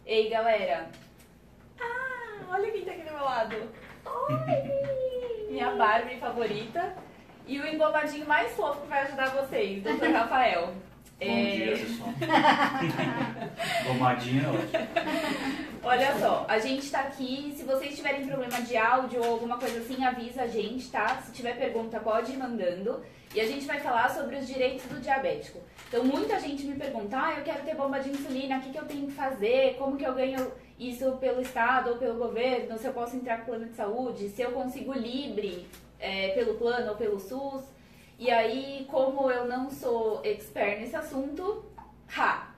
Ei, galera! Ah, olha quem tá aqui do meu lado! Oi! Minha Barbie favorita e o embobadinho mais fofo que vai ajudar vocês, Dr. Rafael. Bom dia, pessoal. Gomadinha é ótimo. Olha só, a gente tá aqui, se vocês tiverem problema de áudio ou alguma coisa assim, avisa a gente, tá? Se tiver pergunta, pode ir mandando. E a gente vai falar sobre os direitos do diabético. Então, muita gente me pergunta, eu quero ter bomba de insulina, o que eu tenho que fazer? Como que eu ganho isso pelo Estado ou pelo governo? Se eu posso entrar com o plano de saúde? Se eu consigo livre pelo plano ou pelo SUS? E aí, como eu não sou expert nesse assunto,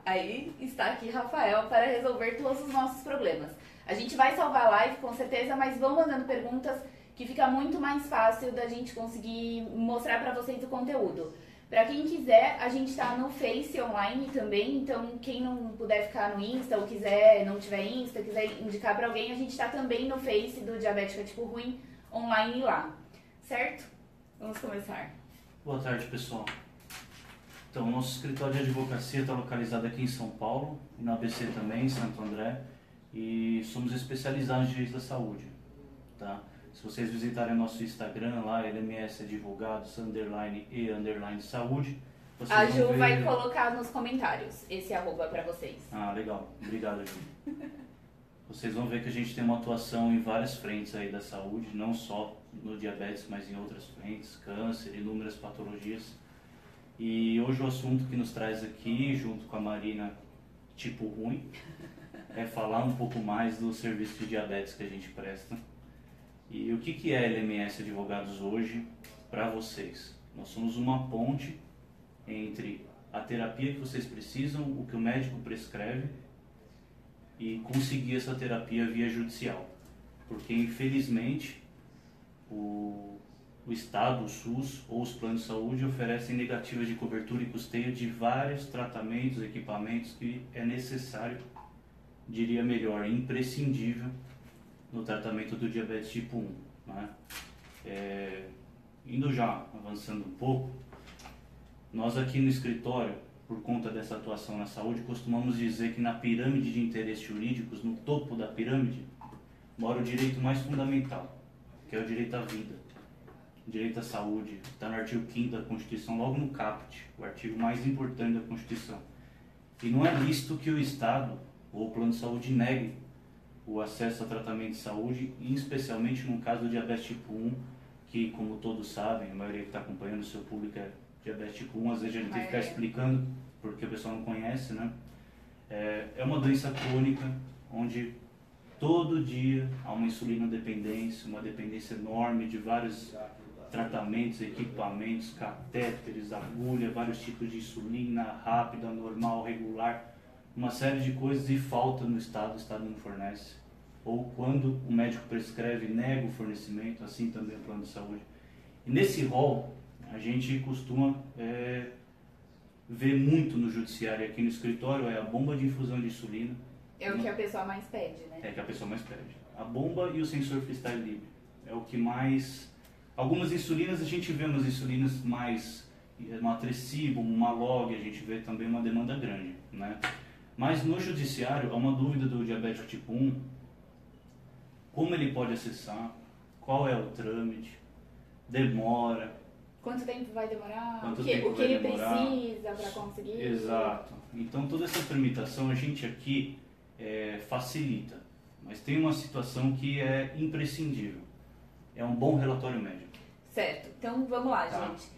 aí está aqui Rafael para resolver todos os nossos problemas. A gente vai salvar a live com certeza, mas vão mandando perguntas que fica muito mais fácil da gente conseguir mostrar para vocês o conteúdo. Para quem quiser, a gente está no Face online também, então quem não puder ficar no Insta ou não tiver Insta, quiser indicar para alguém, a gente está também no Face do Diabética Tipo Ruim online lá, certo? Vamos começar. Boa tarde, pessoal. Então, nosso escritório de advocacia está localizado aqui em São Paulo, e na ABC também, em Santo André, e somos especializados em direito da saúde, tá? Se vocês visitarem nosso Instagram lá, LMS Advogados, _ saúde, vocês a vão Ju ver... vai colocar nos comentários esse arroba para vocês. Ah, legal. Obrigado, Ju. Vocês vão ver que a gente tem uma atuação em várias frentes aí da saúde, não só no diabetes, mas em outras frentes, câncer, inúmeras patologias. E hoje o assunto que nos traz aqui, junto com a Marina Tipo Ruim, é falar um pouco mais do serviço de diabetes que a gente presta. E o que é LMS Advogados hoje para vocês? Nós somos uma ponte entre a terapia que vocês precisam, o que o médico prescreve, e conseguir essa terapia via judicial. Porque, infelizmente, o Estado, o SUS ou os planos de saúde oferecem negativas de cobertura e custeio de vários tratamentos, equipamentos que é necessário, diria melhor, imprescindível no tratamento do diabetes tipo 1. Né? Indo já avançando um pouco, nós aqui no escritório, por conta dessa atuação na saúde, costumamos dizer que na pirâmide de interesses jurídicos, no topo da pirâmide, mora o direito mais fundamental, que é o direito à vida, o direito à saúde, que está no artigo 5º da Constituição, logo no caput, o artigo mais importante da Constituição. E não é lícito que o Estado ou o plano de saúde negue o acesso a tratamento de saúde, e especialmente no caso do diabetes tipo 1, que, como todos sabem, a maioria que está acompanhando o seu público é diabetes tipo 1, às vezes a gente tem que ficar explicando, porque o pessoal não conhece, né? É uma doença crônica, onde todo dia há uma insulina dependência, uma dependência enorme de vários tratamentos, equipamentos, catéteres, agulha, vários tipos de insulina, rápida, normal, regular, uma série de coisas, e falta no Estado, o Estado não fornece. Ou quando o médico prescreve, nega o fornecimento, assim também o plano de saúde. E nesse rol, a gente costuma ver muito no judiciário, aqui no escritório, é a bomba de infusão de insulina. É o que a pessoa mais pede, né? É o que a pessoa mais pede. A bomba e o sensor freestyle livre. É o que mais... Algumas insulinas, a gente vê umas insulinas mais... uma Tresiba, uma Log, a gente vê também uma demanda grande, né? Mas no judiciário, há uma dúvida do diabético tipo 1, como ele pode acessar, qual é o trâmite, demora... Quanto tempo vai demorar? Quanto O que tempo vai ele demorar? precisa para conseguir? Exato. Então toda essa tramitação a gente aqui facilita, mas tem uma situação que é imprescindível, é um bom relatório médico. Certo, então vamos lá, Tá. gente.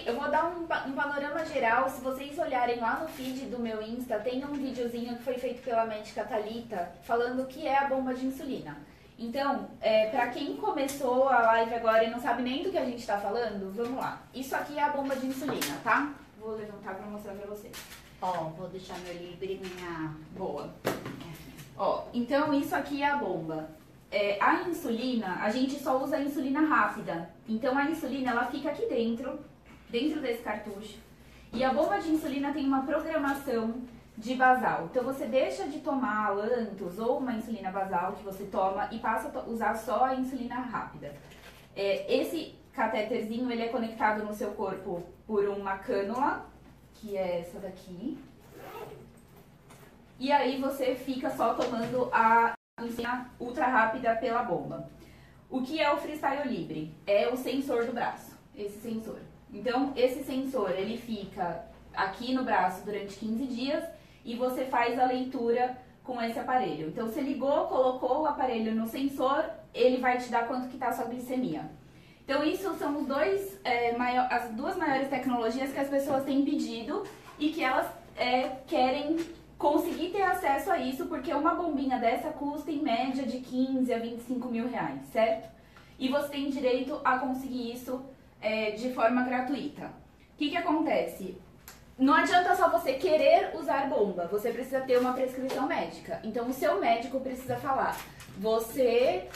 Eu vou dar um panorama geral. Se vocês olharem lá no feed do meu Insta, tem um videozinho que foi feito pela médica Thalita falando o que é a bomba de insulina. Então, para quem começou a live agora e não sabe nem do que a gente está falando, vamos lá. Isso aqui é a bomba de insulina, tá? Vou levantar para mostrar para vocês. Vou deixar meu livro e minha... Boa. Então isso aqui é a bomba. A insulina, a gente só usa a insulina rápida. Então a insulina, ela fica aqui dentro desse cartucho. E a bomba de insulina tem uma programação de basal. Então você deixa de tomar Lantus ou uma insulina basal que você toma e passa a usar só a insulina rápida. Esse catéterzinho, ele é conectado no seu corpo por uma cânula, que é essa daqui. e aí você fica só tomando a insulina ultra rápida pela bomba. O que é o Freestyle Libre? É o sensor do braço, esse sensor. Então, esse sensor, ele fica aqui no braço durante 15 dias e você faz a leitura com esse aparelho. Então, você ligou, colocou o aparelho no sensor, ele vai te dar quanto que está a sua glicemia. Então, isso são as duas maiores tecnologias que as pessoas têm pedido e que elas querem conseguir ter acesso a isso, porque uma bombinha dessa custa em média de 15 a 25 mil reais, certo? E você tem direito a conseguir isso de forma gratuita. O que acontece? Não adianta só você querer usar bomba, você precisa ter uma prescrição médica. Então, o seu médico precisa falar, você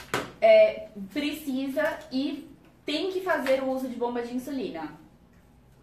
precisa e tem que fazer o uso de bomba de insulina.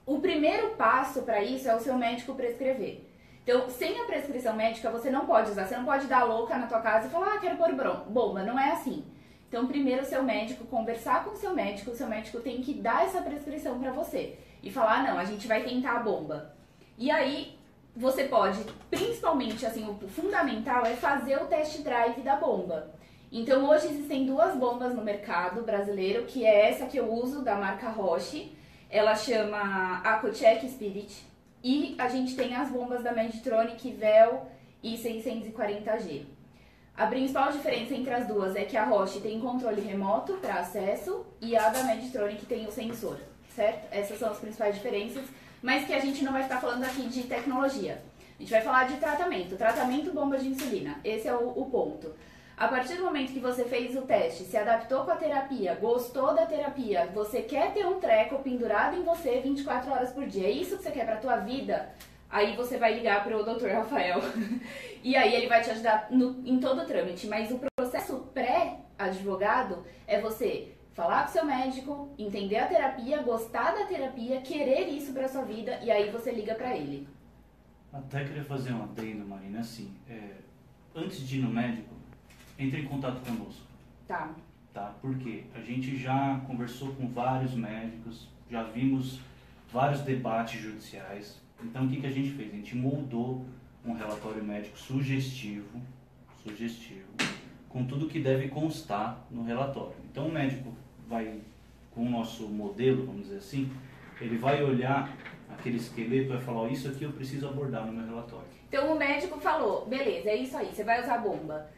O primeiro passo para isso é o seu médico prescrever. Então, sem a prescrição médica, você não pode usar. Você não pode dar louca na tua casa e falar, quero pôr bomba. Não é assim. Então, primeiro o seu médico, conversar com o seu médico tem que dar essa prescrição para você. E falar, não, a gente vai tentar a bomba. E aí, você pode, principalmente, assim, o fundamental é fazer o test drive da bomba. Então, hoje existem duas bombas no mercado brasileiro, que é essa que eu uso, da marca Roche. Ela chama AquaCheck Spirit. E a gente tem as bombas da Medtronic Vel e 640G. A principal diferença entre as duas é que a Roche tem controle remoto para acesso e a da Medtronic tem o sensor, certo? Essas são as principais diferenças, mas que a gente não vai ficar falando aqui de tecnologia. A gente vai falar de tratamento bomba de insulina. Esse é o ponto. A partir do momento que você fez o teste, se adaptou com a terapia, gostou da terapia, você quer ter um treco pendurado em você 24 horas por dia, é isso que você quer pra tua vida, aí você vai ligar pro Dr. Rafael. E aí ele vai te ajudar em todo o trâmite. Mas o processo pré-advogado é você falar com seu médico, entender a terapia, gostar da terapia, querer isso pra sua vida, e aí você liga pra ele. Até queria fazer um adendo, Marina, assim, antes de ir no médico, entre em contato conosco. Tá. Tá? Porque a gente já conversou com vários médicos, já vimos vários debates judiciais. Então o que a gente fez? A gente moldou um relatório médico sugestivo, com tudo que deve constar no relatório. Então o médico vai, com o nosso modelo, vamos dizer assim, ele vai olhar aquele esqueleto e vai falar, ó, isso aqui eu preciso abordar no meu relatório. Então o médico falou, beleza, é isso aí, você vai usar bomba.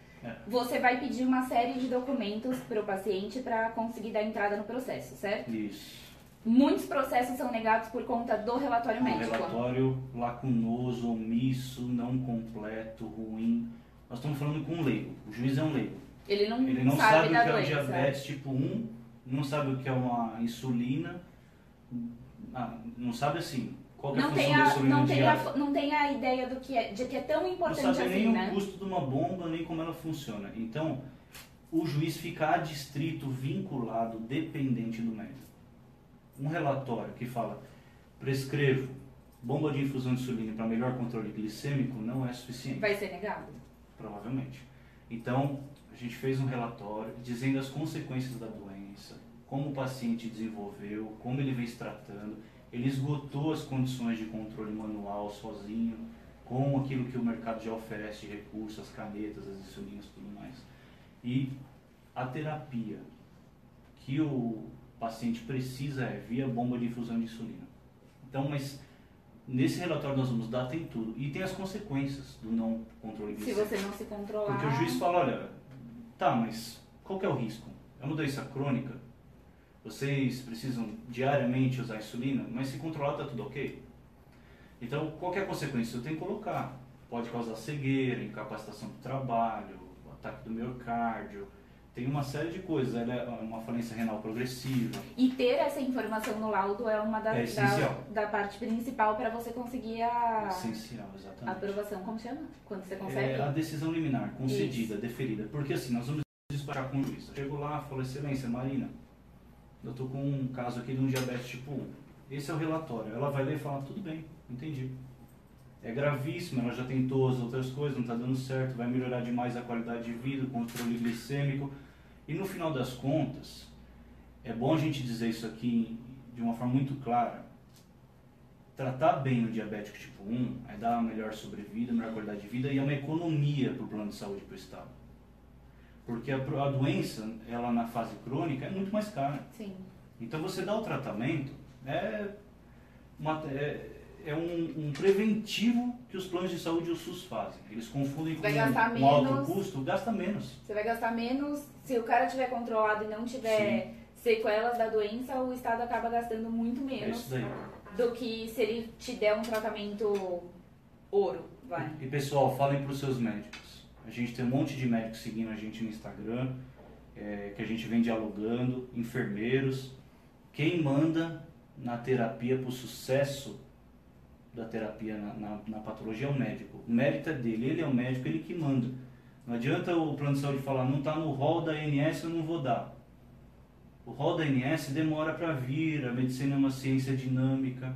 Você vai pedir uma série de documentos para o paciente para conseguir dar entrada no processo, certo? Isso. Muitos processos são negados por conta do relatório médico. Relatório lacunoso, omisso, não completo, ruim. Nós estamos falando com um leigo. O juiz é um leigo. Ele não sabe da o que doença. é o diabetes tipo 1, não sabe o que é uma insulina, não sabe assim. Qual que é a função da insulina diária? Não tem a ideia de que é tão importante não sabe assim, nem né? o custo de uma bomba, nem como ela funciona. Então, o juiz fica adstrito, vinculado, dependente do médico. Um relatório que fala, prescrevo bomba de infusão de insulina para melhor controle glicêmico, não é suficiente. Vai ser negado? Provavelmente. Então, a gente fez um relatório dizendo as consequências da doença, como o paciente desenvolveu, como ele vem se tratando. Ele esgotou as condições de controle manual sozinho, com aquilo que o mercado já oferece de recursos, as canetas, as insulinas e tudo mais. E a terapia que o paciente precisa é via bomba de infusão de insulina. Então, mas nesse relatório nós vamos dar, tem tudo. E tem as consequências do não controle glicêmico. Se você não se controlar... Porque o juiz fala, olha, tá, mas qual que é o risco? É uma doença crônica? Vocês precisam diariamente usar insulina, mas se controlar está tudo ok? Então, qual que é a consequência? Eu tenho que colocar. Pode causar cegueira, incapacitação do trabalho, ataque do miocárdio, tem uma série de coisas. Ela é uma falência renal progressiva. E ter essa informação no laudo é uma da parte principal para você conseguir essencial, exatamente. A aprovação. Como chama? Quando você consegue? A decisão liminar, concedida, deferida. Porque assim, nós vamos despachar com o juiz. Chego lá, falo, excelência, Marina, eu estou com um caso aqui de um diabetes tipo 1. Esse é o relatório. Ela vai ler e fala, tudo bem, entendi. É gravíssimo, ela já tentou as outras coisas, não está dando certo, vai melhorar demais a qualidade de vida, o controle glicêmico. E no final das contas, é bom a gente dizer isso aqui de uma forma muito clara. tratar bem o diabético tipo 1 é dar uma melhor sobrevida, melhor qualidade de vida e é uma economia para o plano de saúde para o Estado. Porque a doença, ela na fase crônica, é muito mais cara. Sim. Então você dá o tratamento, um preventivo que os planos de saúde e o SUS fazem. Eles confundem Vai gastar com alto menos. custo, gasta menos. Você vai gastar menos, se o cara tiver controlado e não tiver sequelas da doença, o Estado acaba gastando muito É menos isso daí. do que se ele te der um tratamento ouro, vai. E pessoal, falem para os seus médicos. A gente tem um monte de médicos seguindo a gente no Instagram, que a gente vem dialogando, enfermeiros. Quem manda na terapia para o sucesso da terapia na patologia é o médico. O mérito é dele, ele é o médico, ele que manda. Não adianta o plano de saúde falar, não está no rol da ANS, eu não vou dar. O rol da ANS demora para vir, a medicina é uma ciência dinâmica,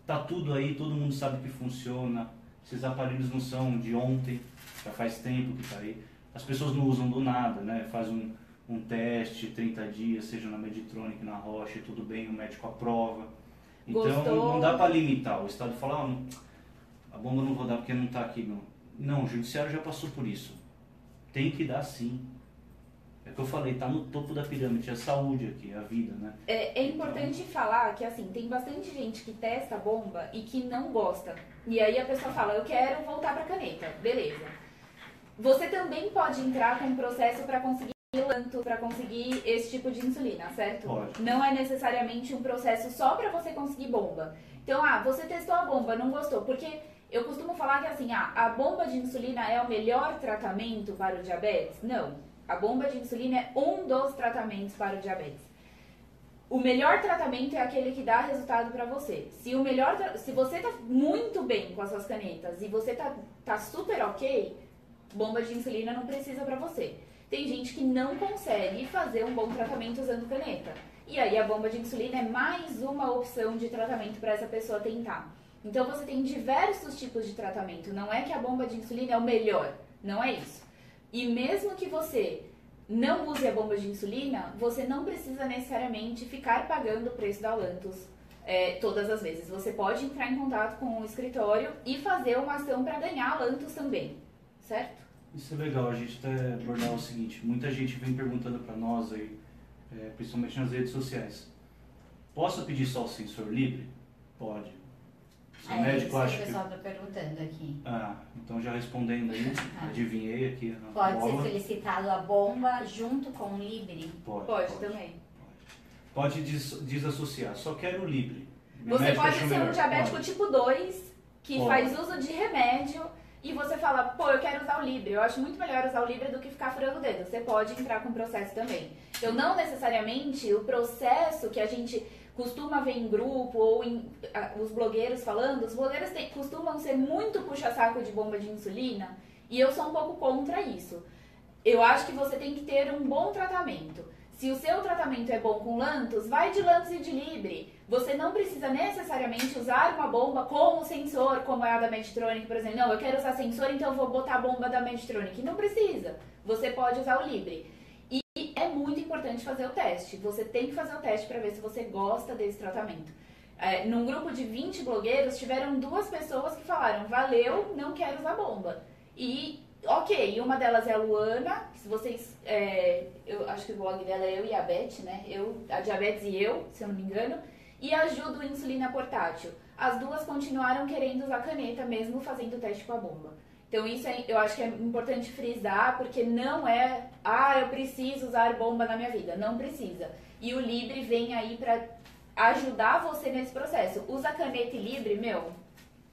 está tudo aí, todo mundo sabe que funciona, esses aparelhos não são de ontem, já faz tempo que está aí. As pessoas não usam do nada, né? Faz um teste, 30 dias, seja na Meditronic, na Roche, tudo bem, o médico aprova. Então Gostou? não dá para limitar. O Estado fala, a bomba não vou dar porque não está aqui. Não, o judiciário já passou por isso. Tem que dar sim. É o que eu falei, está no topo da pirâmide, é a saúde aqui, é a vida, né? É importante falar que, assim, tem bastante gente que testa a bomba e que não gosta. E aí a pessoa fala, eu quero voltar pra caneta. Beleza. Você também pode entrar com um processo para conseguir lanto, para conseguir esse tipo de insulina, certo? Pode. Não é necessariamente um processo só para você conseguir bomba. Então, você testou a bomba, não gostou, porque eu costumo falar que assim, a bomba de insulina é o melhor tratamento para o diabetes? Não. A bomba de insulina é um dos tratamentos para o diabetes. O melhor tratamento é aquele que dá resultado para você. Se você tá muito bem com as suas canetas e você tá super ok, bomba de insulina não precisa para você. Tem gente que não consegue fazer um bom tratamento usando caneta. E aí a bomba de insulina é mais uma opção de tratamento para essa pessoa tentar. Então você tem diversos tipos de tratamento. Não é que a bomba de insulina é o melhor. Não é isso. E mesmo que você não use a bomba de insulina, você não precisa necessariamente ficar pagando o preço da Lantus todas as vezes. Você pode entrar em contato com o escritório e fazer uma ação para ganhar a Lantus também. Certo? Isso é legal, a gente até abordar o seguinte, muita gente vem perguntando para nós aí, principalmente nas redes sociais, posso pedir só o sensor livre? Pode. Se o médico acha que o pessoal está perguntando aqui. Então já respondendo aí, adivinhei aqui. Pode ser solicitado a bomba junto com o Libre? Pode também. Pode desassociar, só quero o Libre. Você pode ser um diabético tipo 2, que faz uso de remédio, e você fala, pô, eu quero usar o Libre, eu acho muito melhor usar o Libre do que ficar furando o dedo. Você pode entrar com o processo também. Então, não necessariamente o processo que a gente costuma ver em grupo ou os blogueiros falando, os blogueiros costumam ser muito puxa-saco de bomba de insulina e eu sou um pouco contra isso. Eu acho que você tem que ter um bom tratamento. Se o seu tratamento é bom com Lantus, vai de Lantus e de Libre. Você não precisa necessariamente usar uma bomba com o sensor, como é a da Meditronic, por exemplo. Não, eu quero usar sensor, então eu vou botar a bomba da Meditronic. Não precisa. Você pode usar o Libre. E é muito importante fazer o teste. Você tem que fazer o teste para ver se você gosta desse tratamento. Num grupo de 20 blogueiros, tiveram 2 pessoas que falaram, valeu, não quero usar bomba. E, ok, uma delas é a Luana, que se vocês... eu acho que o blog dela é eu e a Beth, né? A Diabetes e eu, se eu não me engano. E a Ju do Insulina Portátil. As 2 continuaram querendo usar caneta, mesmo fazendo o teste com a bomba. Então isso eu acho que é importante frisar, porque não é, eu preciso usar bomba na minha vida. Não precisa. E o Libre vem aí pra ajudar você nesse processo. Usa caneta e Libre,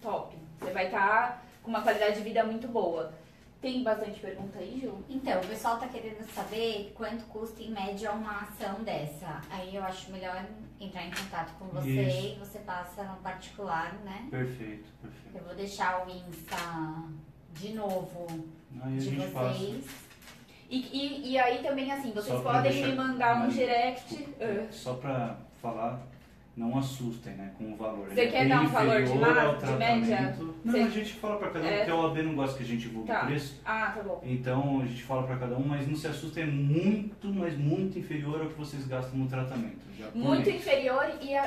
top. Você vai estar com uma qualidade de vida muito boa. Tem bastante pergunta aí, Ju? Então, o pessoal tá querendo saber quanto custa em média uma ação dessa. Aí eu acho melhor entrar em contato com você e você passa no particular, né? Perfeito. Eu vou deixar o Insta de novo Aí de vocês. E aí também, assim, vocês Só pra podem deixar- me mandar um direct. Só para falar, não assustem, né, com o valor. Você Ele é quer bem dar um valor de inferior ao média? tratamento Não, Você- a gente fala pra cada um, porque a OAB não gosta que a gente divulgue Tá. o preço. Ah, tá bom. Então a gente fala pra cada um, mas não se assusta, é muito, mas muito inferior ao que vocês gastam no tratamento. Já por Muito mês. inferior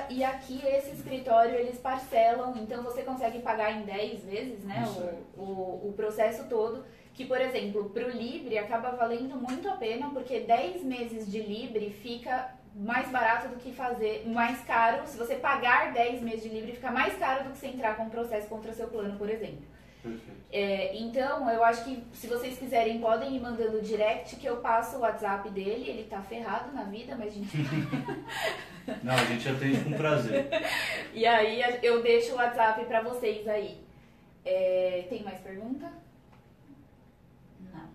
e aqui esse escritório eles parcelam, então você consegue pagar em 10 vezes, né, Isso aí. o processo todo, que por exemplo, pro Libre acaba valendo muito a pena, porque 10 meses de Libre fica mais barato do que fazer, mais caro, se você pagar 10 meses de Libre fica mais caro do que você entrar com um processo contra seu plano, por exemplo. Perfeito. Então, eu acho que se vocês quiserem, podem ir mandando direct que eu passo o WhatsApp dele. Ele tá ferrado na vida, mas a gente... Não, a gente atende com prazer. E aí, eu deixo o WhatsApp pra vocês aí. Tem mais pergunta? Não.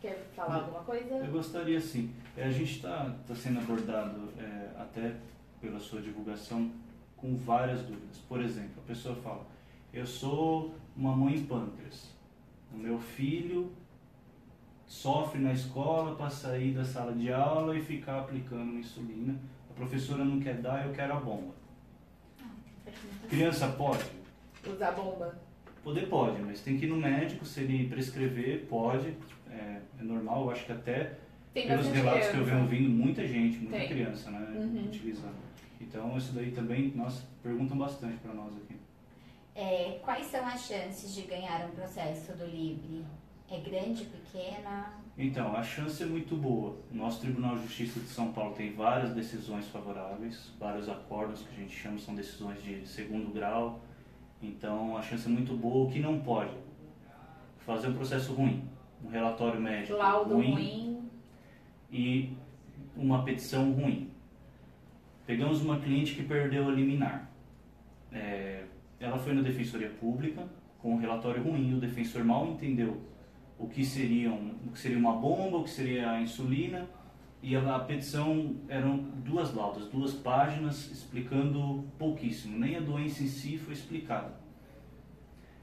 Quer falar alguma coisa? Eu gostaria sim. A gente está sendo abordado, até pela sua divulgação, com várias dúvidas. Por exemplo, a pessoa fala, eu sou uma mãe pâncreas. O meu filho sofre na escola para sair da sala de aula e ficar aplicando insulina. A professora não quer dar, eu quero a bomba. Criança pode? Usar bomba? Poder pode, mas tem que ir no médico, se ele prescrever, pode. É normal, eu acho que até Tem pelos bastante relatos que eu criança. venho ouvindo, muita gente, muita Tem. criança, né, Uhum. utilizando. Então isso daí também, nossa, perguntam bastante para nós aqui. Quais são as chances de ganhar um processo do Libre? É grande, pequena? Então, a chance é muito boa. O nosso Tribunal de Justiça de São Paulo tem várias decisões favoráveis, vários acordos que a gente chama, são decisões de segundo grau. Então, a chance é muito boa. O que não pode? Fazer um processo ruim, um relatório médico Laudo ruim. e uma petição ruim. Pegamos uma cliente que perdeu a liminar. Ela foi na Defensoria Pública com um relatório ruim, o defensor mal entendeu o que seria uma bomba, o que seria a insulina, e a petição eram 2 laudas, 2 páginas explicando pouquíssimo, nem a doença em si foi explicada.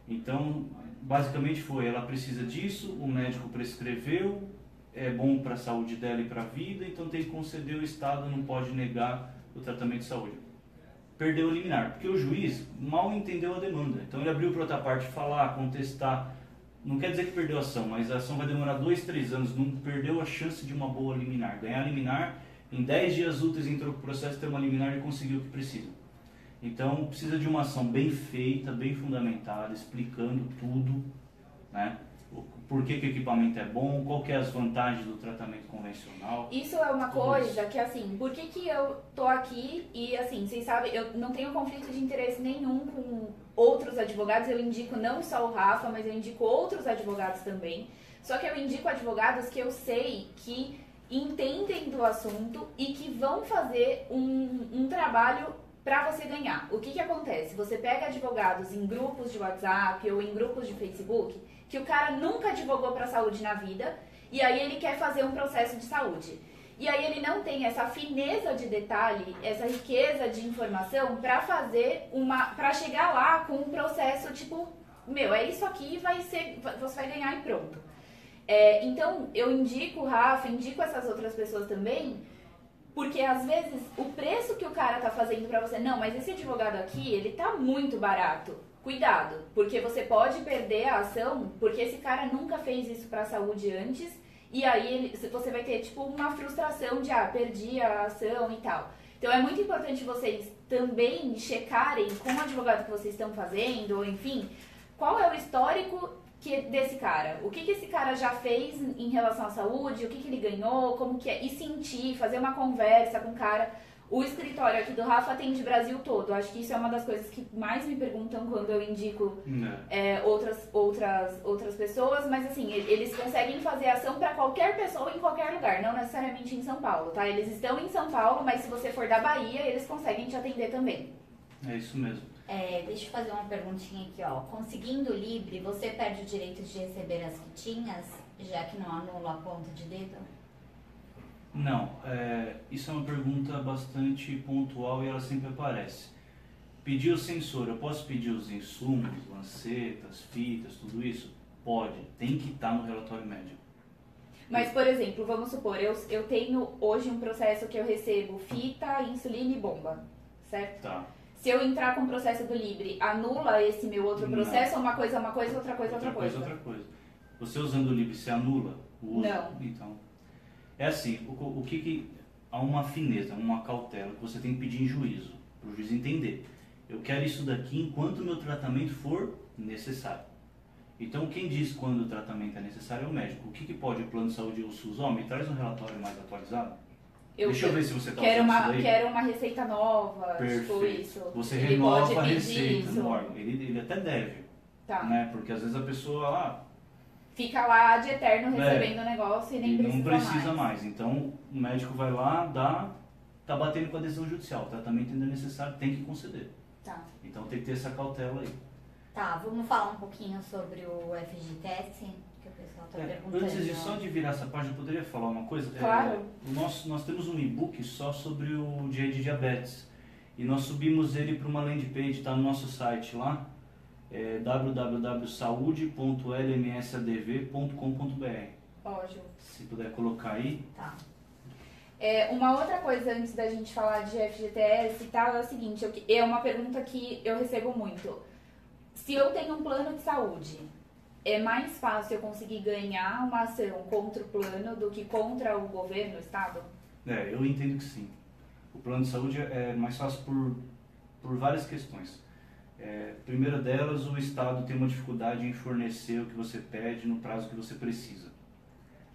Então, basicamente ela precisa disso, o médico prescreveu, é bom para a saúde dela e para a vida, então tem que conceder, o Estado não pode negar o tratamento de saúde. Perdeu a liminar, porque o juiz mal entendeu a demanda, então ele abriu para outra parte falar, contestar. Não quer dizer que perdeu a ação, mas a ação vai demorar 2, 3 anos, não perdeu a chance de uma boa liminar. Ganhar a liminar, em 10 dias úteis entrou com o processo, ter uma liminar e conseguiu o que precisa. Então precisa de uma ação bem feita, bem fundamentada, explicando tudo, né? Por que o equipamento é bom, qual que é as vantagens do tratamento convencional. Isso é uma Tudo coisa que, assim, por que eu tô aqui e, assim, vocês sabem, eu não tenho conflito de interesse nenhum com outros advogados, eu indico não só o Rafa, mas eu indico outros advogados também. Só que eu indico advogados que eu sei que entendem do assunto e que vão fazer um trabalho para você ganhar. O que acontece? Você pega advogados em grupos de WhatsApp ou em grupos de Facebook que o cara nunca advogou para saúde na vida e aí ele quer fazer um processo de saúde. E aí ele não tem essa fineza de detalhe, essa riqueza de informação para fazer para chegar lá com um processo tipo, é isso aqui, você vai ganhar e pronto. Então eu indico o Rafa, indico essas outras pessoas também, porque às vezes o preço que o cara tá fazendo pra você, não, mas esse advogado aqui, ele tá muito barato. Cuidado, porque você pode perder a ação, porque esse cara nunca fez isso pra saúde antes, e aí você vai ter tipo uma frustração de, perdi a ação e tal. Então é muito importante vocês também checarem com o advogado que vocês estão fazendo, ou enfim, qual é o histórico desse cara, o que esse cara já fez em relação à saúde, o que ele ganhou, como que é, e sentir, fazer uma conversa com o cara. O escritório aqui do Rafa atende o Brasil todo, acho que isso é uma das coisas que mais me perguntam quando eu indico outras pessoas, mas assim, eles conseguem fazer ação para qualquer pessoa em qualquer lugar, não necessariamente em São Paulo, tá? Eles estão em São Paulo, mas se você for da Bahia, eles conseguem te atender também. É isso mesmo. Deixa eu fazer uma perguntinha aqui, ó. Conseguindo o Libre, você perde o direito de receber as fitinhas, já que não anula a ponta de dedo? Não, isso é uma pergunta bastante pontual e ela sempre aparece. Pedir o sensor, eu posso pedir os insumos, lancetas, fitas, tudo isso? Pode, tem que estar no relatório médico. Mas, por exemplo, vamos supor, eu tenho hoje um processo que eu recebo fita, insulina e bomba, certo? Tá. se eu entrar com o processo do Livre, anula esse meu outro processo ou uma coisa é uma coisa, outra coisa é outra coisa? Outra coisa. Você usando o Livre, se anula o uso? Não. Então, é assim, o que há uma fineza, uma cautela que você tem que pedir em juízo, para o juiz entender. Eu quero isso daqui enquanto o meu tratamento for necessário. Então, quem diz quando o tratamento é necessário é o médico. O que pode o plano de saúde ou o SUS? Me traz um relatório mais atualizado. Deixa eu ver se você está usando isso daí. Quero uma receita nova, tipo isso. Você ele renova pode a pedir receita isso. no órgão. Ele até deve, Tá. né? Porque às vezes a pessoa fica lá de eterno recebendo o negócio e nem não precisa mais. mais. Então, o médico vai lá, tá batendo com a decisão judicial. O tratamento ainda é necessário, tem que conceder. Tá. Então, tem que ter essa cautela aí. Tá, vamos falar um pouquinho sobre o FGTS, que o pessoal está perguntando. Antes só de virar essa página, eu poderia falar uma coisa? Claro. Nós temos um e-book só sobre o dia de diabetes. E nós subimos ele para uma landing page, está no nosso site lá, www.saude.lmsadv.com.br. Ótimo. Se puder colocar aí. Tá. Uma outra coisa antes da gente falar de FGTS e tal é o seguinte, é uma pergunta que eu recebo muito. Se eu tenho um plano de saúde, é mais fácil eu conseguir ganhar uma ação contra o plano do que contra o governo, o Estado? Eu entendo que sim. O plano de saúde é mais fácil por várias questões. Primeira delas, o Estado tem uma dificuldade em fornecer o que você pede no prazo que você precisa.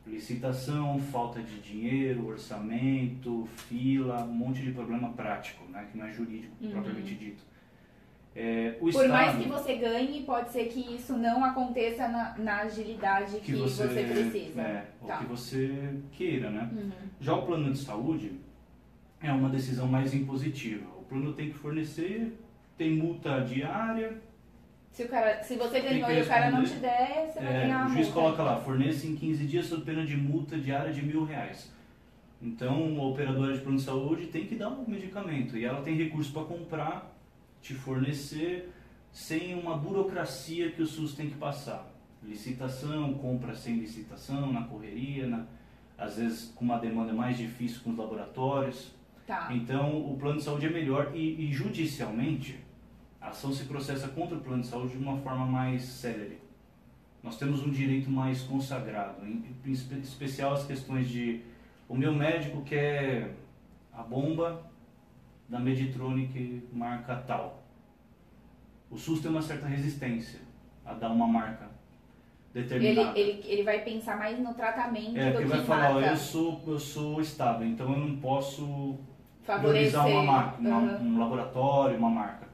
Licitação, falta de dinheiro, orçamento, fila, um monte de problema prático, né, que não é jurídico, propriamente dito. Por Estado, mais que você ganhe, pode ser que isso não aconteça na agilidade que você precisa. Ou que você queira, né? Já o plano de saúde é uma decisão mais impositiva. O plano tem que fornecer, tem multa diária. Se você ganhou e o cara não te der, você vai ganhar a multa. O juiz coloca lá, forneça em 15 dias sob pena de multa diária de R$1.000. Então, a operadora de plano de saúde tem que dar um medicamento. E ela tem recurso para comprar, te fornecer, sem uma burocracia que o SUS tem que passar. Licitação, compra sem licitação, na correria, às vezes com uma demanda mais difícil com os laboratórios. Tá. Então, o plano de saúde é melhor e judicialmente, a ação se processa contra o plano de saúde de uma forma mais célere. Nós temos um direito mais consagrado, em especial as questões de o meu médico quer a bomba da Meditronic marca tal. O SUS tem uma certa resistência a dar uma marca determinada. Ele vai pensar mais no tratamento do que ele vai marca. falar, eu sou Estado, então eu não posso favorecer priorizar uma marca, um laboratório, uma marca.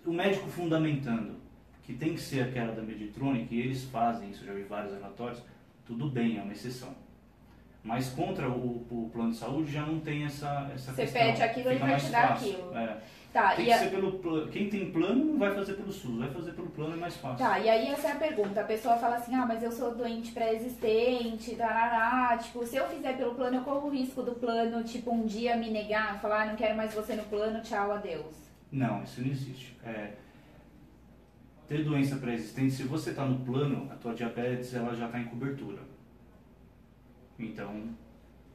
O médico fundamentando que tem que ser aquela da Meditronic, e eles fazem isso, já vi vários relatórios, tudo bem, é uma exceção. Mas contra o plano de saúde já não tem essa questão. Você pede aquilo, ele vai te dar aquilo. Tá, tem que ser pelo plano. Quem tem plano não vai fazer pelo SUS, vai fazer pelo plano, é mais fácil. Tá, e aí essa é a pergunta. A pessoa fala assim, mas eu sou doente pré-existente, tarará. Tipo, se eu fizer pelo plano, eu corro o risco do plano, tipo, um dia me negar, falar, não quero mais você no plano, tchau, adeus. Não, isso não existe. Ter doença pré-existente, se você está no plano, a tua diabetes ela já está em cobertura. Então,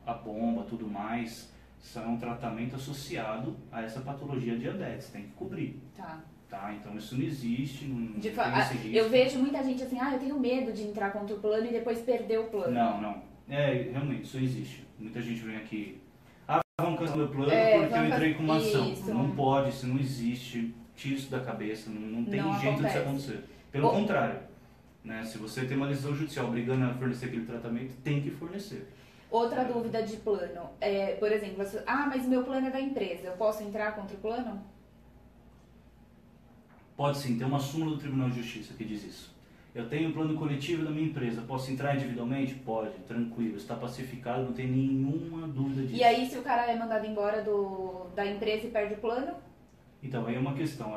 a bomba, tudo mais, isso é um tratamento associado a essa patologia diabetes, tem que cobrir. Tá? Então isso não existe, não tem esse risco. Eu vejo muita gente assim, eu tenho medo de entrar contra o plano e depois perder o plano. Não. Realmente, isso existe. Muita gente vem aqui, vamos cancelar meu plano porque eu entrei com uma ação. Isso. Não pode, isso não existe, tira isso da cabeça, não tem jeito disso acontecer. Pelo contrário, né? Se você tem uma decisão judicial obrigando a fornecer aquele tratamento, tem que fornecer. Outra dúvida de plano, por exemplo, mas meu plano é da empresa, eu posso entrar contra o plano? Pode sim, tem uma súmula do Tribunal de Justiça que diz isso. Eu tenho um plano coletivo da minha empresa, posso entrar individualmente? Pode, tranquilo, está pacificado, não tem nenhuma dúvida disso. E aí se o cara é mandado embora da empresa e perde o plano? Então, aí é uma questão,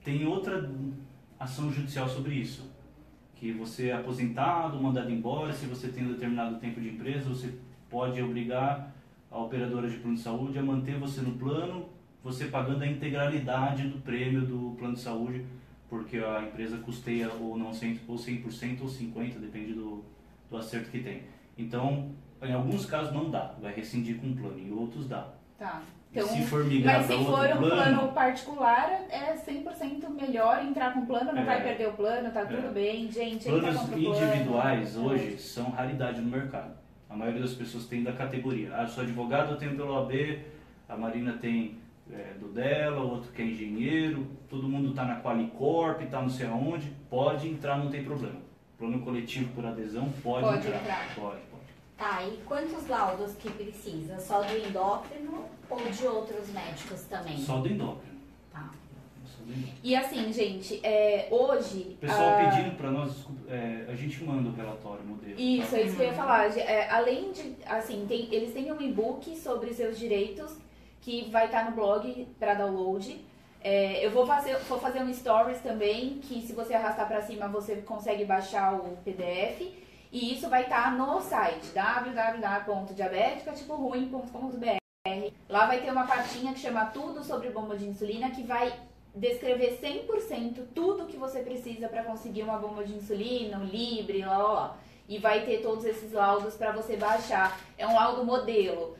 tem outra ação judicial sobre isso. Que você é aposentado, mandado embora, se você tem um determinado tempo de empresa, você pode obrigar a operadora de plano de saúde a manter você no plano, você pagando a integralidade do prêmio do plano de saúde, porque a empresa custeia ou 100% ou 50%, depende do acerto que tem. Então, em alguns casos não dá, vai rescindir com o plano, em outros dá. Tá. Então, se for migrar mas para se outro for um plano particular, é 100% melhor entrar com plano, não vai perder o plano, tá tudo bem. Gente, planos entra com individuais hoje são raridade no mercado. A maioria das pessoas tem da categoria. Ah, eu sou advogado, eu tenho pelo AB, a Marina tem do dela, o outro que é engenheiro, todo mundo está na Qualicorp, está não sei aonde, pode entrar, não tem problema. Plano coletivo por adesão pode entrar. Pode. Tá, e quantos laudos que precisa? Só do endócrino ou de outros médicos também? Só do endócrino. Tá. Só do endócrino. E assim, gente, hoje... O pessoal pedindo para nós, a gente manda o relatório, modelo. Isso, tá? é isso que eu ia falar. Além de, assim, eles têm um e-book sobre seus direitos que vai estar no blog para download. Eu vou fazer um stories também, que se você arrastar para cima você consegue baixar o PDF. E isso vai estar no site www.diabeticatiporuim.com.br. Lá vai ter uma partinha que chama Tudo sobre bomba de insulina, que vai descrever 100% tudo que você precisa para conseguir uma bomba de insulina, um Libre, lá. E vai ter todos esses laudos para você baixar. É um laudo modelo.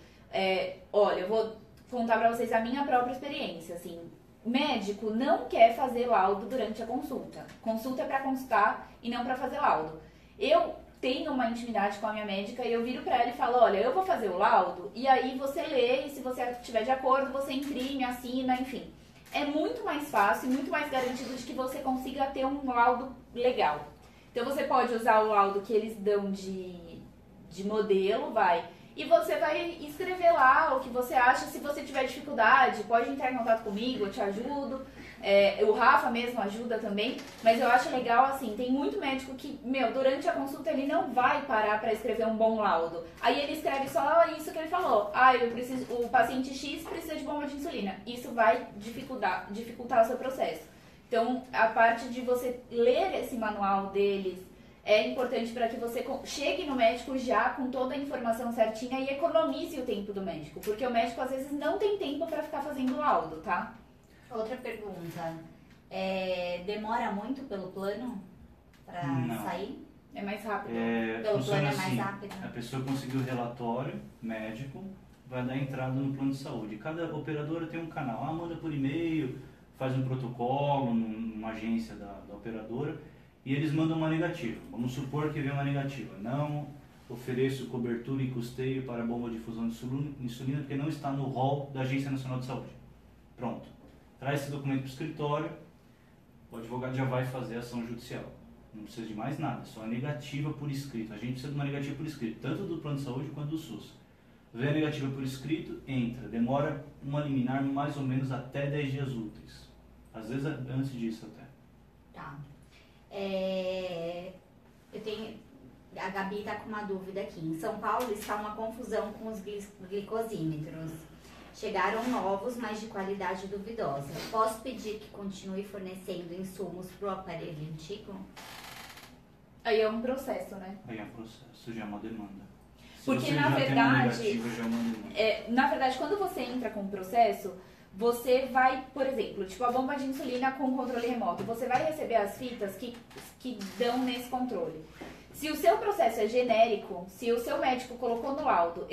Olha, eu vou contar para vocês a minha própria experiência, assim. Médico não quer fazer laudo durante a consulta. Consulta é para consultar e não para fazer laudo. Eu tenho uma intimidade com a minha médica e eu viro pra ela e falo, olha, eu vou fazer o laudo e aí você lê e se você estiver de acordo, você imprime, assina, enfim. É muito mais fácil e muito mais garantido de que você consiga ter um laudo legal. Então você pode usar o laudo que eles dão de modelo, e você vai escrever lá o que você acha. Se você tiver dificuldade, pode entrar em contato comigo, eu te ajudo. O Rafa mesmo ajuda também, mas eu acho legal, assim, tem muito médico que, durante a consulta ele não vai parar para escrever um bom laudo. Aí ele escreve só isso que ele falou. O paciente X precisa de bomba de insulina. Isso vai dificultar o seu processo. Então, a parte de você ler esse manual deles é importante para que você chegue no médico já com toda a informação certinha e economize o tempo do médico, porque o médico às vezes não tem tempo para ficar fazendo laudo, tá? Outra pergunta, demora muito pelo plano para sair? É mais rápido. Pelo plano é mais rápido? A pessoa conseguiu o relatório médico, vai dar entrada no plano de saúde. Cada operadora tem um canal, manda por e-mail, faz um protocolo numa agência da operadora e eles mandam uma negativa. Vamos supor que vem uma negativa. Não ofereço cobertura e custeio para bomba de difusão de insulina porque não está no rol da Agência Nacional de Saúde. Pronto. Traz esse documento para o escritório, o advogado já vai fazer a ação judicial. Não precisa de mais nada, só a negativa por escrito. A gente precisa de uma negativa por escrito, tanto do plano de saúde quanto do SUS. Vem a negativa por escrito, entra. Demora uma liminar mais ou menos até 10 dias úteis. Às vezes antes disso até. Tá. A Gabi está com uma dúvida aqui. Em São Paulo está uma confusão com os glicosímetros. Chegaram novos, mas de qualidade duvidosa. Posso pedir que continue fornecendo insumos para o aparelho antigo? Aí é um processo, né? Aí é um processo, já é uma demanda. Porque na verdade, na verdade, quando você entra com o processo, você vai, por exemplo, tipo a bomba de insulina com controle remoto, você vai receber as fitas que dão nesse controle. Se o seu processo é genérico, se o seu médico colocou no laudo,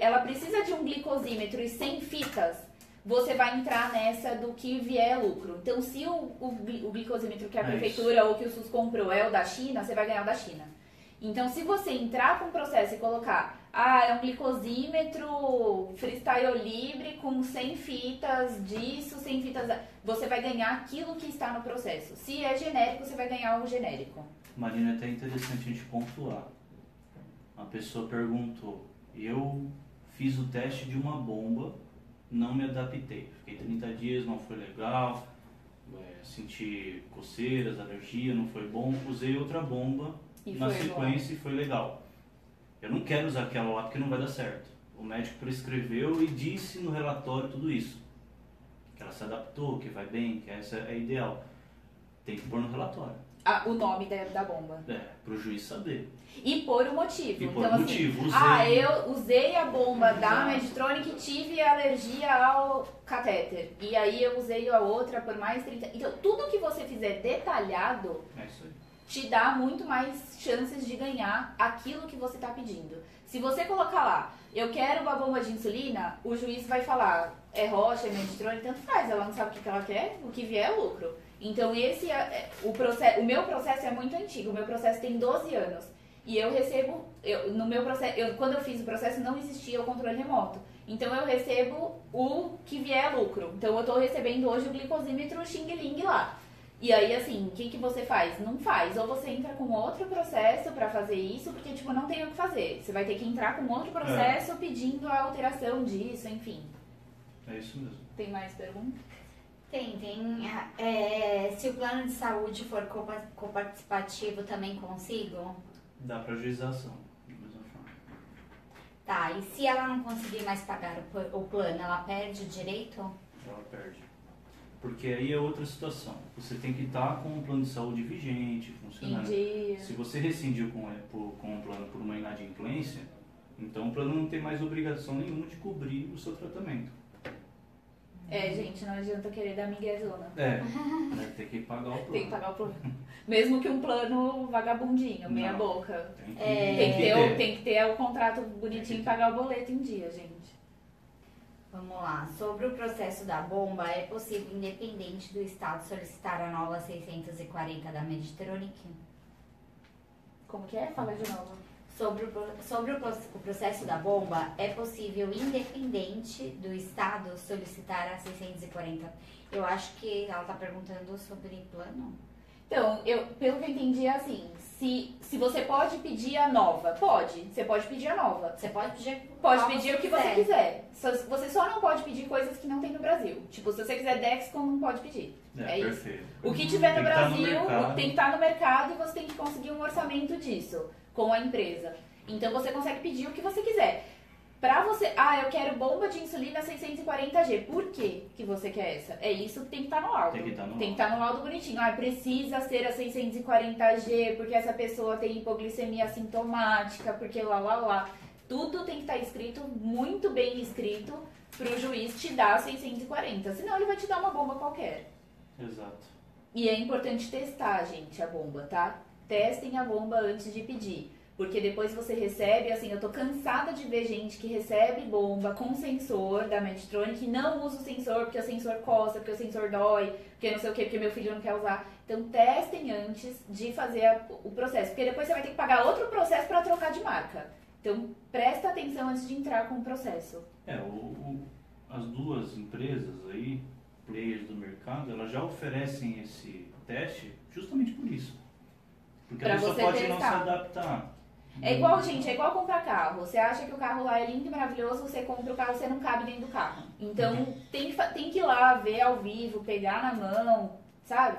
ela precisa de um glicosímetro e 100 fitas, você vai entrar nessa do que vier lucro. Então, se o glicosímetro que a prefeitura ou que o SUS comprou é o da China, você vai ganhar o da China. Então, se você entrar com o processo e colocar, é um glicosímetro Freestyle Libre com 100 fitas disso, 100 fitas... Você vai ganhar aquilo que está no processo. Se é genérico, você vai ganhar o genérico. Marina, é até interessante a gente pontuar. Uma pessoa perguntou, eu fiz o teste de uma bomba, não me adaptei. Fiquei 30 dias, não foi legal, senti coceiras, alergia, não foi bom. Usei outra bomba na sequência e foi legal. Eu não quero usar aquela lá porque não vai dar certo. O médico prescreveu e disse no relatório tudo isso. Que ela se adaptou, que vai bem, que essa é ideal. Tem que pôr no relatório. O nome da bomba. Pro juiz saber. E pôr o motivo. E pôr então, o motivo. Eu usei a bomba da Medtronic e tive alergia ao catéter. E aí eu usei a outra por mais 30... Então, tudo que você fizer detalhado... É isso aí. te dá muito mais chances de ganhar aquilo que você está pedindo. Se você colocar lá, eu quero uma bomba de insulina, o juiz vai falar, é rocha, é Medtronic, tanto faz, ela não sabe o que ela quer, o que vier é lucro. Então esse o meu processo é muito antigo, o meu processo tem 12 anos. E eu recebo, no meu processo, quando eu fiz o processo não existia o controle remoto. Então eu recebo o que vier é lucro. Então eu estou recebendo hoje o glicosímetro Xing Ling lá. E aí, assim, o que você faz? Não faz. Ou você entra com outro processo pra fazer isso, porque, tipo, não tem o que fazer. Você vai ter que entrar com outro processo pedindo a alteração disso, enfim. É isso mesmo. Tem mais perguntas? Tem. Se o plano de saúde for coparticipativo, também consigo? Dá pra ajuização, da mesma forma. Tá, e se ela não conseguir mais pagar o plano, ela perde o direito? Ela perde. Porque aí é outra situação. Você tem que estar com um plano de saúde vigente, funcionando. Se você rescindiu com o plano por uma inadimplência, então o plano não tem mais obrigação nenhuma de cobrir o seu tratamento. Gente, não adianta querer dar miguezona. Vai ter que pagar o plano. Tem que pagar o plano. Mesmo que um plano vagabundinho, meia boca. Tem que ter o contrato bonitinho e pagar o boleto em dia, gente. Vamos lá. Sobre o processo da bomba, é possível, independente do Estado, solicitar a nova 640 da Medtronic? Como que é? Fala de novo. Sobre o processo da bomba, é possível, independente do Estado, solicitar a 640? Eu acho que ela está perguntando sobre plano. Então, pelo que eu entendi, é assim, se você pode pedir a nova, pode. Você pode pedir a nova. Você pode pedir o que você quiser. Você só não pode pedir coisas que não tem no Brasil. Tipo, se você quiser Dexcom, não pode pedir. É isso. Perfeito. O que tiver no Brasil tem que estar no mercado e você tem que conseguir um orçamento disso com a empresa. Então você consegue pedir o que você quiser. Pra você, eu quero bomba de insulina 640G. Por que você quer essa? É isso que tem que estar no laudo. Tem que estar no laudo bonitinho. Precisa ser a 640G, porque essa pessoa tem hipoglicemia assintomática, porque lá. Tudo tem que estar escrito, muito bem escrito, pro juiz te dar a 640. Senão ele vai te dar uma bomba qualquer. Exato. E é importante testar, gente, a bomba, tá? Testem a bomba antes de pedir. Porque depois você recebe, assim, eu tô cansada de ver gente que recebe bomba com sensor da Medtronic e não usa o sensor porque o sensor coça, porque o sensor dói, porque não sei o que, porque meu filho não quer usar. Então testem antes de fazer o processo, porque depois você vai ter que pagar outro processo para trocar de marca. Então presta atenção antes de entrar com o processo. As duas empresas aí, players do mercado, elas já oferecem esse teste justamente por isso. Porque a pessoa pode não se adaptar. É igual comprar carro. Você acha que o carro lá é lindo e maravilhoso, você compra o carro, você não cabe dentro do carro. Então tem que ir lá, ver ao vivo, pegar na mão, sabe?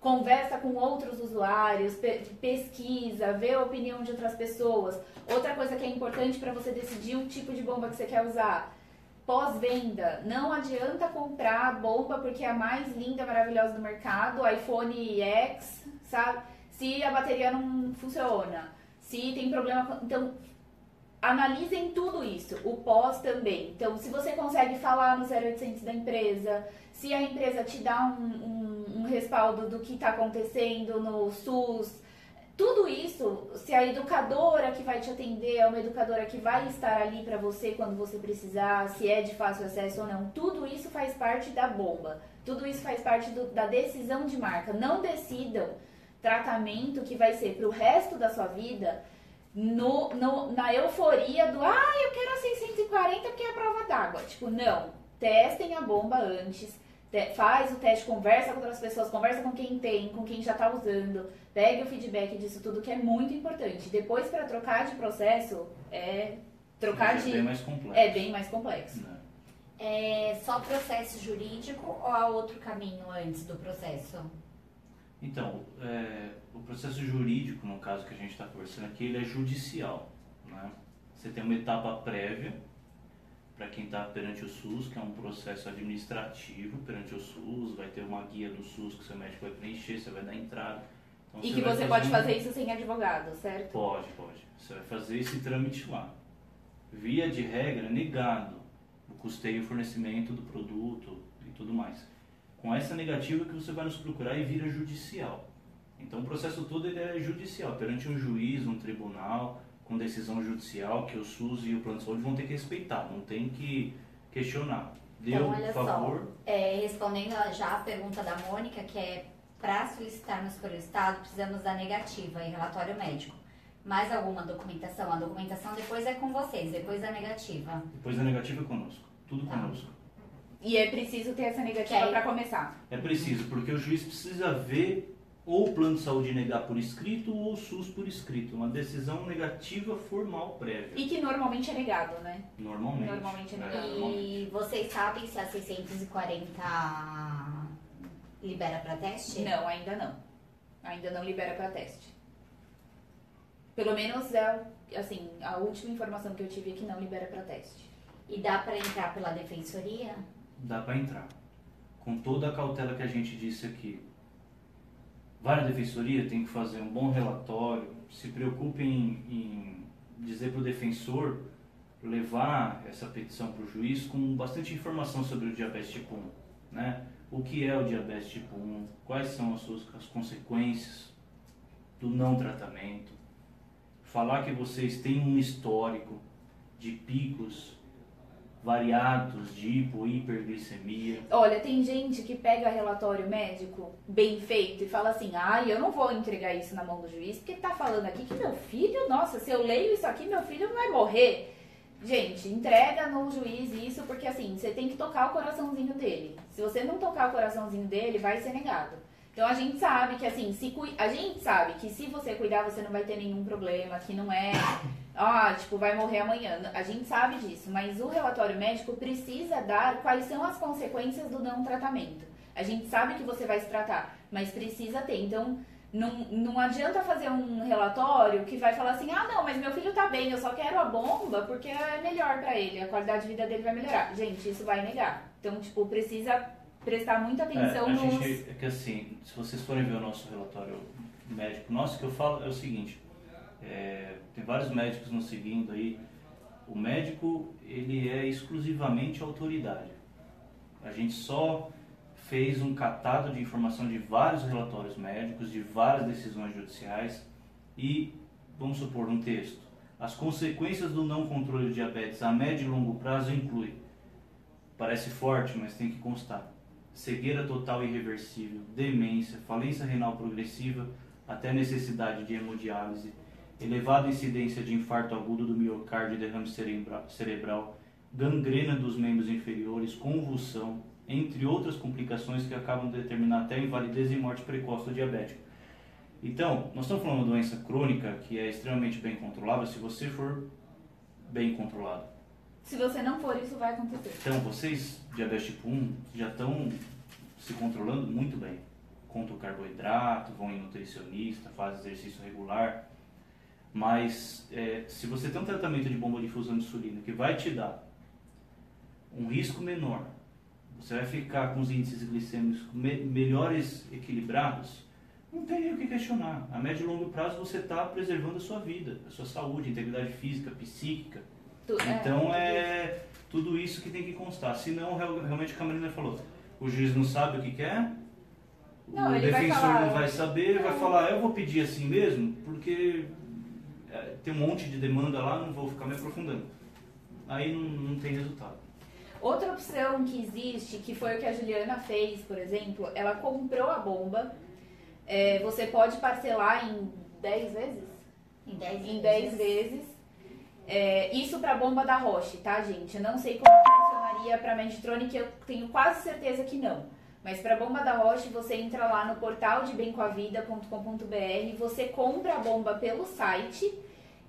Conversa com outros usuários, pesquisa, vê a opinião de outras pessoas. Outra coisa que é importante para você decidir o tipo de bomba que você quer usar. Pós-venda, não adianta comprar a bomba porque é a mais linda, maravilhosa do mercado, iPhone X, sabe? Se a bateria não funciona, se tem problema... Então, analisem tudo isso, o pós também. Então, se você consegue falar no 0800 da empresa, se a empresa te dá um respaldo do que está acontecendo no SUS, tudo isso, se a educadora que vai te atender é uma educadora que vai estar ali para você quando você precisar, se é de fácil acesso ou não, tudo isso faz parte da bomba. Tudo isso faz parte da decisão de marca. Não decidam tratamento que vai ser pro resto da sua vida na euforia do eu quero a 640 porque é a prova d'água. Tipo, não. Testem a bomba antes. Faz o teste, conversa com outras pessoas, conversa com quem tem, com quem já tá usando. Pegue o feedback disso tudo, que é muito importante. Depois, para trocar de processo, é bem mais complexo. É bem mais complexo. É só processo jurídico ou há outro caminho antes do processo? Então, o processo jurídico, no caso que a gente está conversando aqui, ele é judicial, né? Você tem uma etapa prévia para quem está perante o SUS, que é um processo administrativo perante o SUS, vai ter uma guia do SUS que o seu médico vai preencher, você vai dar entrada. Então, e que você pode fazer isso sem advogado, certo? Pode. Você vai fazer esse trâmite lá. Via de regra, negado o custeio e fornecimento do produto e tudo mais. Com essa negativa que você vai nos procurar e vira judicial. Então o processo todo ele é judicial, perante um juiz, um tribunal, com decisão judicial que o SUS e o plano de saúde vão ter que respeitar, não tem que questionar. Deu, Então, olha por favor. só, respondendo já a pergunta da Mônica, que é para solicitarmos pelo Estado, precisamos da negativa e relatório médico. Mais alguma documentação? A documentação depois é com vocês, depois da negativa. Depois da negativa é conosco, tudo Tá. conosco. E é preciso ter essa negativa para começar. É preciso, porque o juiz precisa ver ou o plano de saúde negar por escrito ou o SUS por escrito. Uma decisão negativa formal prévia. E que normalmente é negado, né? Normalmente. Normalmente é negado. E vocês sabem se a 640 libera para teste? Não, ainda não. Ainda não libera para teste. Pelo menos assim, a última informação que eu tive é que não libera para teste. E dá para entrar pela defensoria? Dá para entrar. Com toda a cautela que a gente disse aqui. Vai na defensoria, tem que fazer um bom relatório, se preocupe em dizer para o defensor levar essa petição para o juiz com bastante informação sobre o diabetes tipo 1, né? O que é o diabetes tipo 1, quais são as consequências do não tratamento, falar que vocês têm um histórico de picos variados de hipo e hiperglicemia. Olha, tem gente que pega relatório médico bem feito e fala assim, eu não vou entregar isso na mão do juiz, porque tá falando aqui que meu filho, nossa, se eu leio isso aqui, meu filho vai morrer. Gente, entrega no juiz isso, porque assim, você tem que tocar o coraçãozinho dele. Se você não tocar o coraçãozinho dele, vai ser negado. Então a gente sabe que assim, a gente sabe que se você cuidar, você não vai ter nenhum problema, que não é, vai morrer amanhã. A gente sabe disso, mas o relatório médico precisa dar quais são as consequências do não tratamento. A gente sabe que você vai se tratar, mas precisa ter. Então, não adianta fazer um relatório que vai falar assim, não, mas meu filho tá bem, eu só quero a bomba porque é melhor pra ele, a qualidade de vida dele vai melhorar. Gente, isso vai negar. Então, precisa prestar muita atenção É que assim, se vocês forem ver o nosso relatório médico, nosso que eu falo é o seguinte, tem vários médicos nos seguindo aí, o médico, ele é exclusivamente autoridade. A gente só fez um catado de informação de vários relatórios médicos, de várias decisões judiciais e, vamos supor, um texto. As consequências do não controle de diabetes a médio e longo prazo inclui, parece forte, mas tem que constar, cegueira total e irreversível, demência, falência renal progressiva, até necessidade de hemodiálise, elevada incidência de infarto agudo do miocárdio e derrame cerebral, gangrena dos membros inferiores, convulsão, entre outras complicações que acabam de determinar até invalidez e morte precoce do diabético. Então, nós estamos falando de uma doença crônica que é extremamente bem controlável se você for bem controlado. Se você não for, isso vai acontecer. Então, vocês, diabetes tipo 1, já estão se controlando muito bem. Contam o carboidrato, vão em nutricionista, fazem exercício regular. Mas, se você tem um tratamento de bomba de difusão de insulina que vai te dar um risco menor, você vai ficar com os índices glicêmicos melhores equilibrados, não tem nem o que questionar. A médio e longo prazo você está preservando a sua vida, a sua saúde, integridade física, psíquica. Então tudo isso que tem que constar. Senão, realmente, como a Marina falou, o juiz não sabe o que quer, o defensor não vai saber, vai falar, eu vou pedir assim mesmo, porque tem um monte de demanda lá, não vou ficar me aprofundando. Aí não tem resultado. Outra opção que existe, que foi o que a Juliana fez, por exemplo, ela comprou a bomba, você pode parcelar em 10 vezes? Em 10 vezes. Isso para a bomba da Roche, tá, gente? Eu não sei como funcionaria para a Medtronic, eu tenho quase certeza que não. Mas para a bomba da Roche, você entra lá no portal de bemcoavida.com.br, você compra a bomba pelo site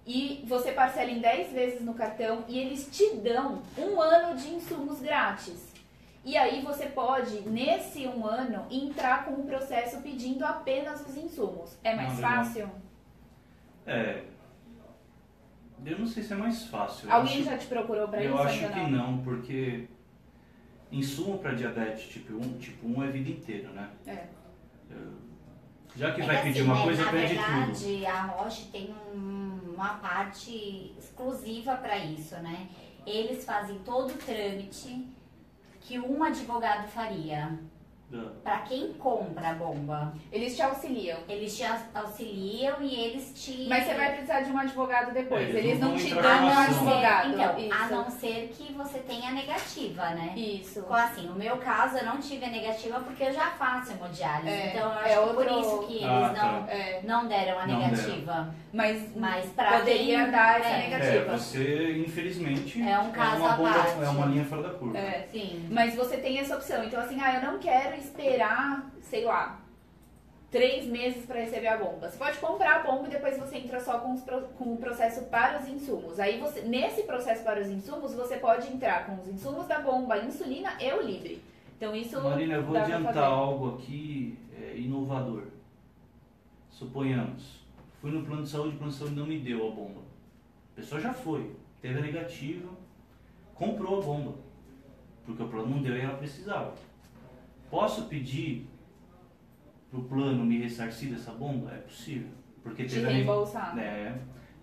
e você parcela em 10 vezes no cartão e eles te dão 1 ano de insumos grátis. E aí você pode, nesse 1 ano, entrar com o processo pedindo apenas os insumos. É mais fácil? Eu não sei se é mais fácil. Alguém já te procurou para isso? Eu acho que não, porque insumo para diabetes tipo 1 é a vida inteira, né? Já que vai pedir uma coisa, pede tudo. Na verdade, a Roche tem uma parte exclusiva para isso, né? Eles fazem todo o trâmite que um advogado faria. Pra quem compra a bomba, Eles te auxiliam. eles te auxiliam e eles te... Mas você vai precisar de um advogado depois. Eles Eles não não vão te entrar dão com um ação. advogado. Então, Isso. a não ser que você tenha negativa, né? Isso. Assim, no meu caso, eu não tive a negativa porque eu já faço hemodiálise. É, Então, eu acho é que outro- por isso que eles tá. É, não deram a Não negativa. mas pra poderia quem- dar essa é. negativa. Você, infelizmente, É um caso uma à bomba, parte. é uma linha fora da curva. É. Sim. Mas você tem essa opção. Então, assim, eu não quero esperar, sei lá, 3 meses para receber a bomba. Você pode comprar a bomba e depois você entra só com o processo para os insumos. Aí, nesse processo para os insumos, você pode entrar com os insumos da bomba, a insulina e o Libre. Então, isso Marina, eu vou dá pra adiantar fazer. algo aqui inovador. Suponhamos, fui no plano de saúde, o plano de saúde não me deu a bomba. A pessoa já foi, teve a negativa, comprou a bomba, porque o plano não deu e ela precisava. Posso pedir pro plano me ressarcir dessa bomba? É possível. Porque Te teve reembolsar.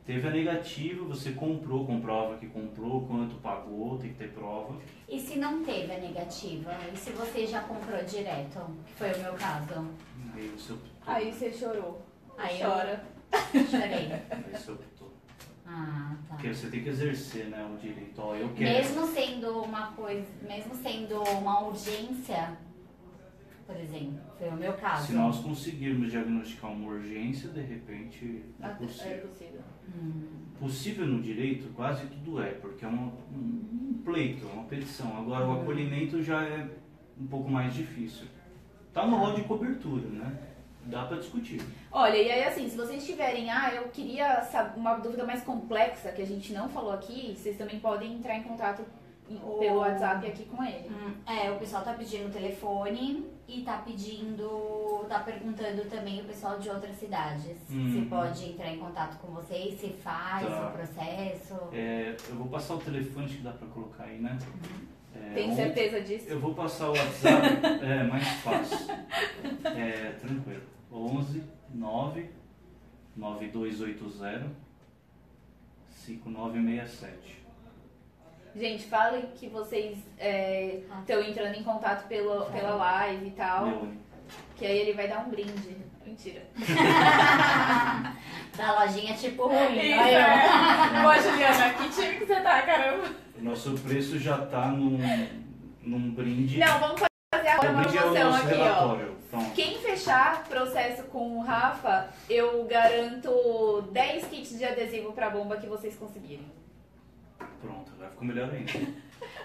teve a negativa, você comprou, comprova que comprou, quanto pagou, tem que ter prova. E se não teve a negativa? E se você já comprou direto? Que foi o meu caso. Aí você optou. Aí você chorou. Aí eu Chora. chorei. Aí você optou. Ah, tá. Porque você tem que exercer, né, o direito. Ó, eu quero. Mesmo sendo uma coisa, mesmo sendo uma urgência, por exemplo, foi o meu caso. Se nós conseguirmos diagnosticar uma urgência, de repente é É possível. possível. Possível no direito, quase tudo é, porque é um pleito, é uma petição. Agora o acolhimento já é um pouco mais difícil. Tá no rol de cobertura, né? Dá pra discutir. Olha, e aí assim, se vocês tiverem, eu queria saber uma dúvida mais complexa que a gente não falou aqui, vocês também podem entrar em contato pelo WhatsApp aqui com ele. O pessoal tá pedindo o telefone e tá perguntando também o pessoal de outras cidades se pode entrar em contato com vocês, se faz Tá. o processo. Eu vou passar o telefone, acho que dá pra colocar aí, né? Tem certeza disso? Eu vou passar o WhatsApp, é mais fácil. Tranquilo. 11 9 9280 5967. Gente, falem que vocês estão entrando em contato pela live e tal, Leone. que aí ele vai dar um brinde. Mentira. Da lojinha tipo ruim. Isso, olha eu. Pô, Juliana, que time que você tá, caramba? Nosso preço já tá num brinde. Não, vamos fazer O agora uma brinde é o promoção nosso aqui, ó. relatório. Pronto. Quem fechar processo com o Rafa, eu garanto 10 kits de adesivo pra bomba que vocês conseguirem. Pronto, agora ficou melhor ainda.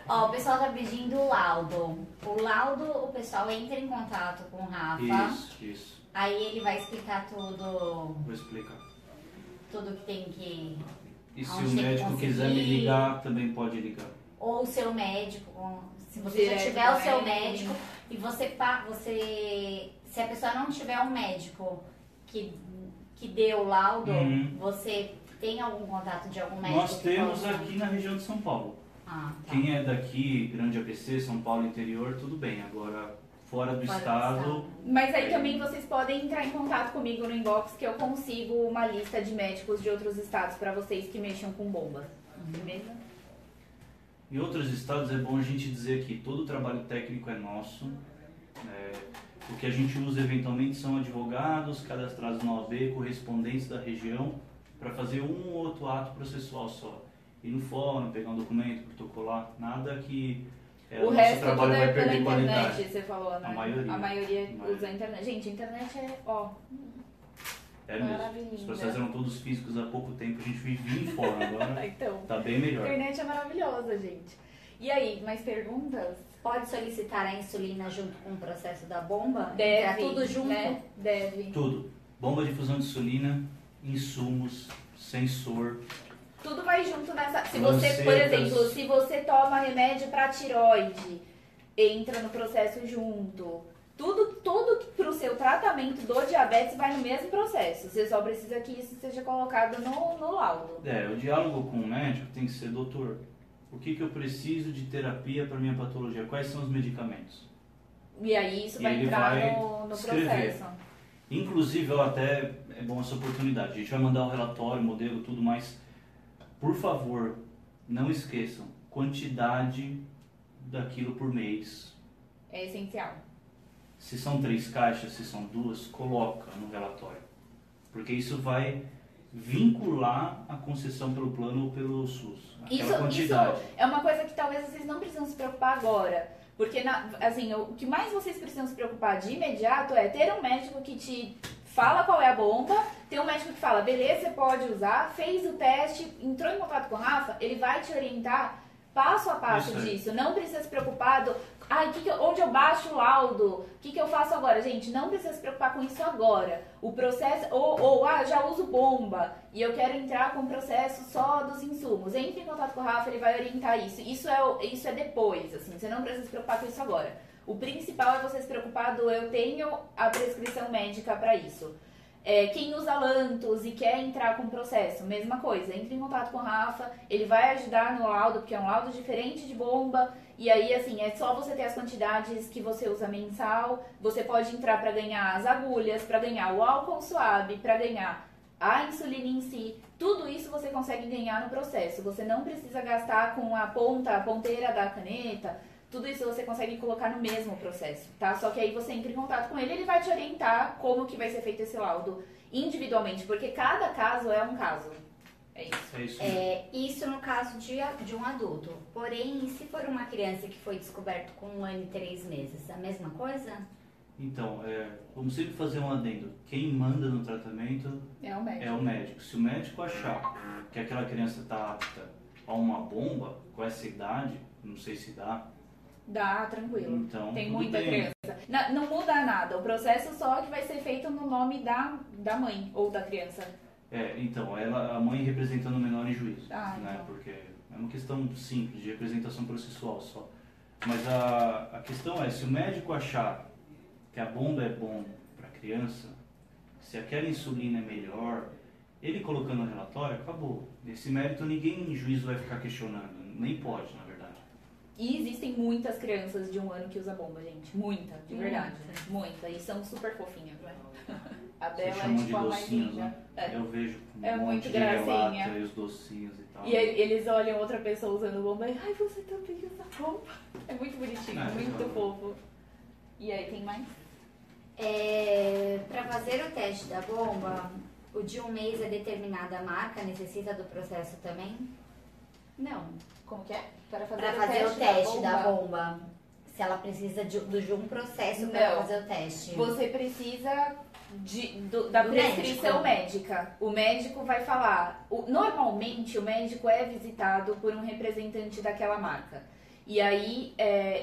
Ó, o pessoal tá pedindo o laudo. O laudo, o pessoal entra em contato com o Rafa. Isso. Aí ele vai explicar tudo Vou explicar. que tem que... E se Onde o tem que médico quiser me conseguir. ligar, também pode ligar. Ou o seu médico, se você Direto já tiver o com seu ele. médico e se a pessoa não tiver um médico que deu o laudo, você tem algum contato de algum médico? Nós que temos possa- aqui na região de São Paulo. Ah, tá. Quem é daqui, Grande ABC, São Paulo interior, tudo bem. Agora, fora do Fora do estado, Mas aí também vocês podem entrar em contato comigo no inbox que eu consigo uma lista de médicos de outros estados pra vocês que mexam com bombas. Beleza? em outros estados é bom a gente dizer que todo o trabalho técnico é nosso. O que a gente usa eventualmente são advogados cadastrados na OAB, correspondentes da região, para fazer um ou outro ato processual só. Ir no fórum, pegar um documento, protocolar, nada que O o nosso resto tudo trabalho é vai pela perder internet, qualidade. você falou, né? A maioria. A maioria A maioria. usa a internet. Gente, a internet é, ó, É mesmo. maravilhosa. Os processos eram todos físicos há pouco tempo, a gente vivia em fórum, agora Então, tá bem a melhor. internet é maravilhosa, gente. E aí, mais perguntas? Pode solicitar a insulina junto com o processo da bomba? Deve, É tudo junto? né? Deve. Tudo. Bomba de fusão de insulina, insumos, sensor. Tudo vai junto nessa. Se Lancetas. você, por exemplo, se você toma remédio pra tiroide, entra no processo junto. Tudo pro seu tratamento do diabetes vai no mesmo processo. Você só precisa que isso seja colocado no laudo. O diálogo com o médico tem que ser, doutor, o que eu preciso de terapia para minha patologia? Quais são os medicamentos? E aí isso E vai ele entrar vai no escrever. processo. Inclusive, até é bom essa oportunidade. A gente vai mandar o relatório, modelo, tudo, mas, por favor, não esqueçam, quantidade daquilo por mês. É essencial. Se são 3 caixas, se são 2, coloca no relatório. Porque isso vai vincular a concessão pelo plano ou pelo SUS. Aquela quantidade. Isso é uma coisa que talvez vocês não precisam se preocupar agora. Porque, assim, o que mais vocês precisam se preocupar de imediato é ter um médico que te fala qual é a bomba, ter um médico que fala, beleza, você pode usar, fez o teste, entrou em contato com o Rafa, ele vai te orientar passo a passo disso. Não precisa se preocupar onde eu baixo o laudo, o que eu faço agora? Gente, não precisa se preocupar com isso agora. O processo, já uso bomba e eu quero entrar com o processo só dos insumos. Entre em contato com o Rafa, ele vai orientar isso. Isso é depois, assim, você não precisa se preocupar com isso agora. O principal é você se preocupar eu tenho a prescrição médica para isso. Quem usa Lantus e quer entrar com o processo, mesma coisa, entre em contato com o Rafa, ele vai ajudar no laudo, porque é um laudo diferente de bomba, e aí, assim, é só você ter as quantidades que você usa mensal, você pode entrar para ganhar as agulhas, para ganhar o álcool suave, para ganhar a insulina em si, tudo isso você consegue ganhar no processo, você não precisa gastar com a ponteira da caneta, tudo isso você consegue colocar no mesmo processo, tá? Só que aí você entra em contato com ele, ele vai te orientar como que vai ser feito esse laudo individualmente, porque cada caso é um caso. É isso. Isso no caso de um adulto. Porém, e se for uma criança que foi descoberto com 1 ano e 3 meses, a mesma coisa? Então, vamos sempre fazer um adendo. Quem manda no tratamento é o médico. É o médico. Se o médico achar que aquela criança está apta a uma bomba, com essa idade, não sei se dá, tranquilo. Então, tem muita criança. Não muda nada. O processo só que vai ser feito no nome da mãe ou da criança. Então, a mãe representando o menor em juízo. Né? Então. Porque é uma questão simples de representação processual só. Mas a questão é, se o médico achar que a bomba é bom para a criança, se aquela insulina é melhor, ele colocando no relatório, acabou. Esse mérito ninguém em juízo vai ficar questionando. Nem pode, na verdade. E existem muitas crianças de 1 ano que usam bomba, gente. Muita, de verdade. Muita. E são super fofinhas, né? A Bela é tipo a mais linda. Eu vejo muito gracinha. E os docinhos e tal. E eles olham outra pessoa usando bomba e ai, você também usa bomba. É muito bonitinho, muito fofo. E aí, tem mais? Para fazer o teste da bomba, o de 1 mês é determinada marca, necessita do processo também? Não. Como que é? Para fazer o teste da bomba. Se ela precisa de um processo para fazer o teste. Você precisa da prescrição médica. O médico vai falar. Normalmente o médico é visitado por um representante daquela marca. E aí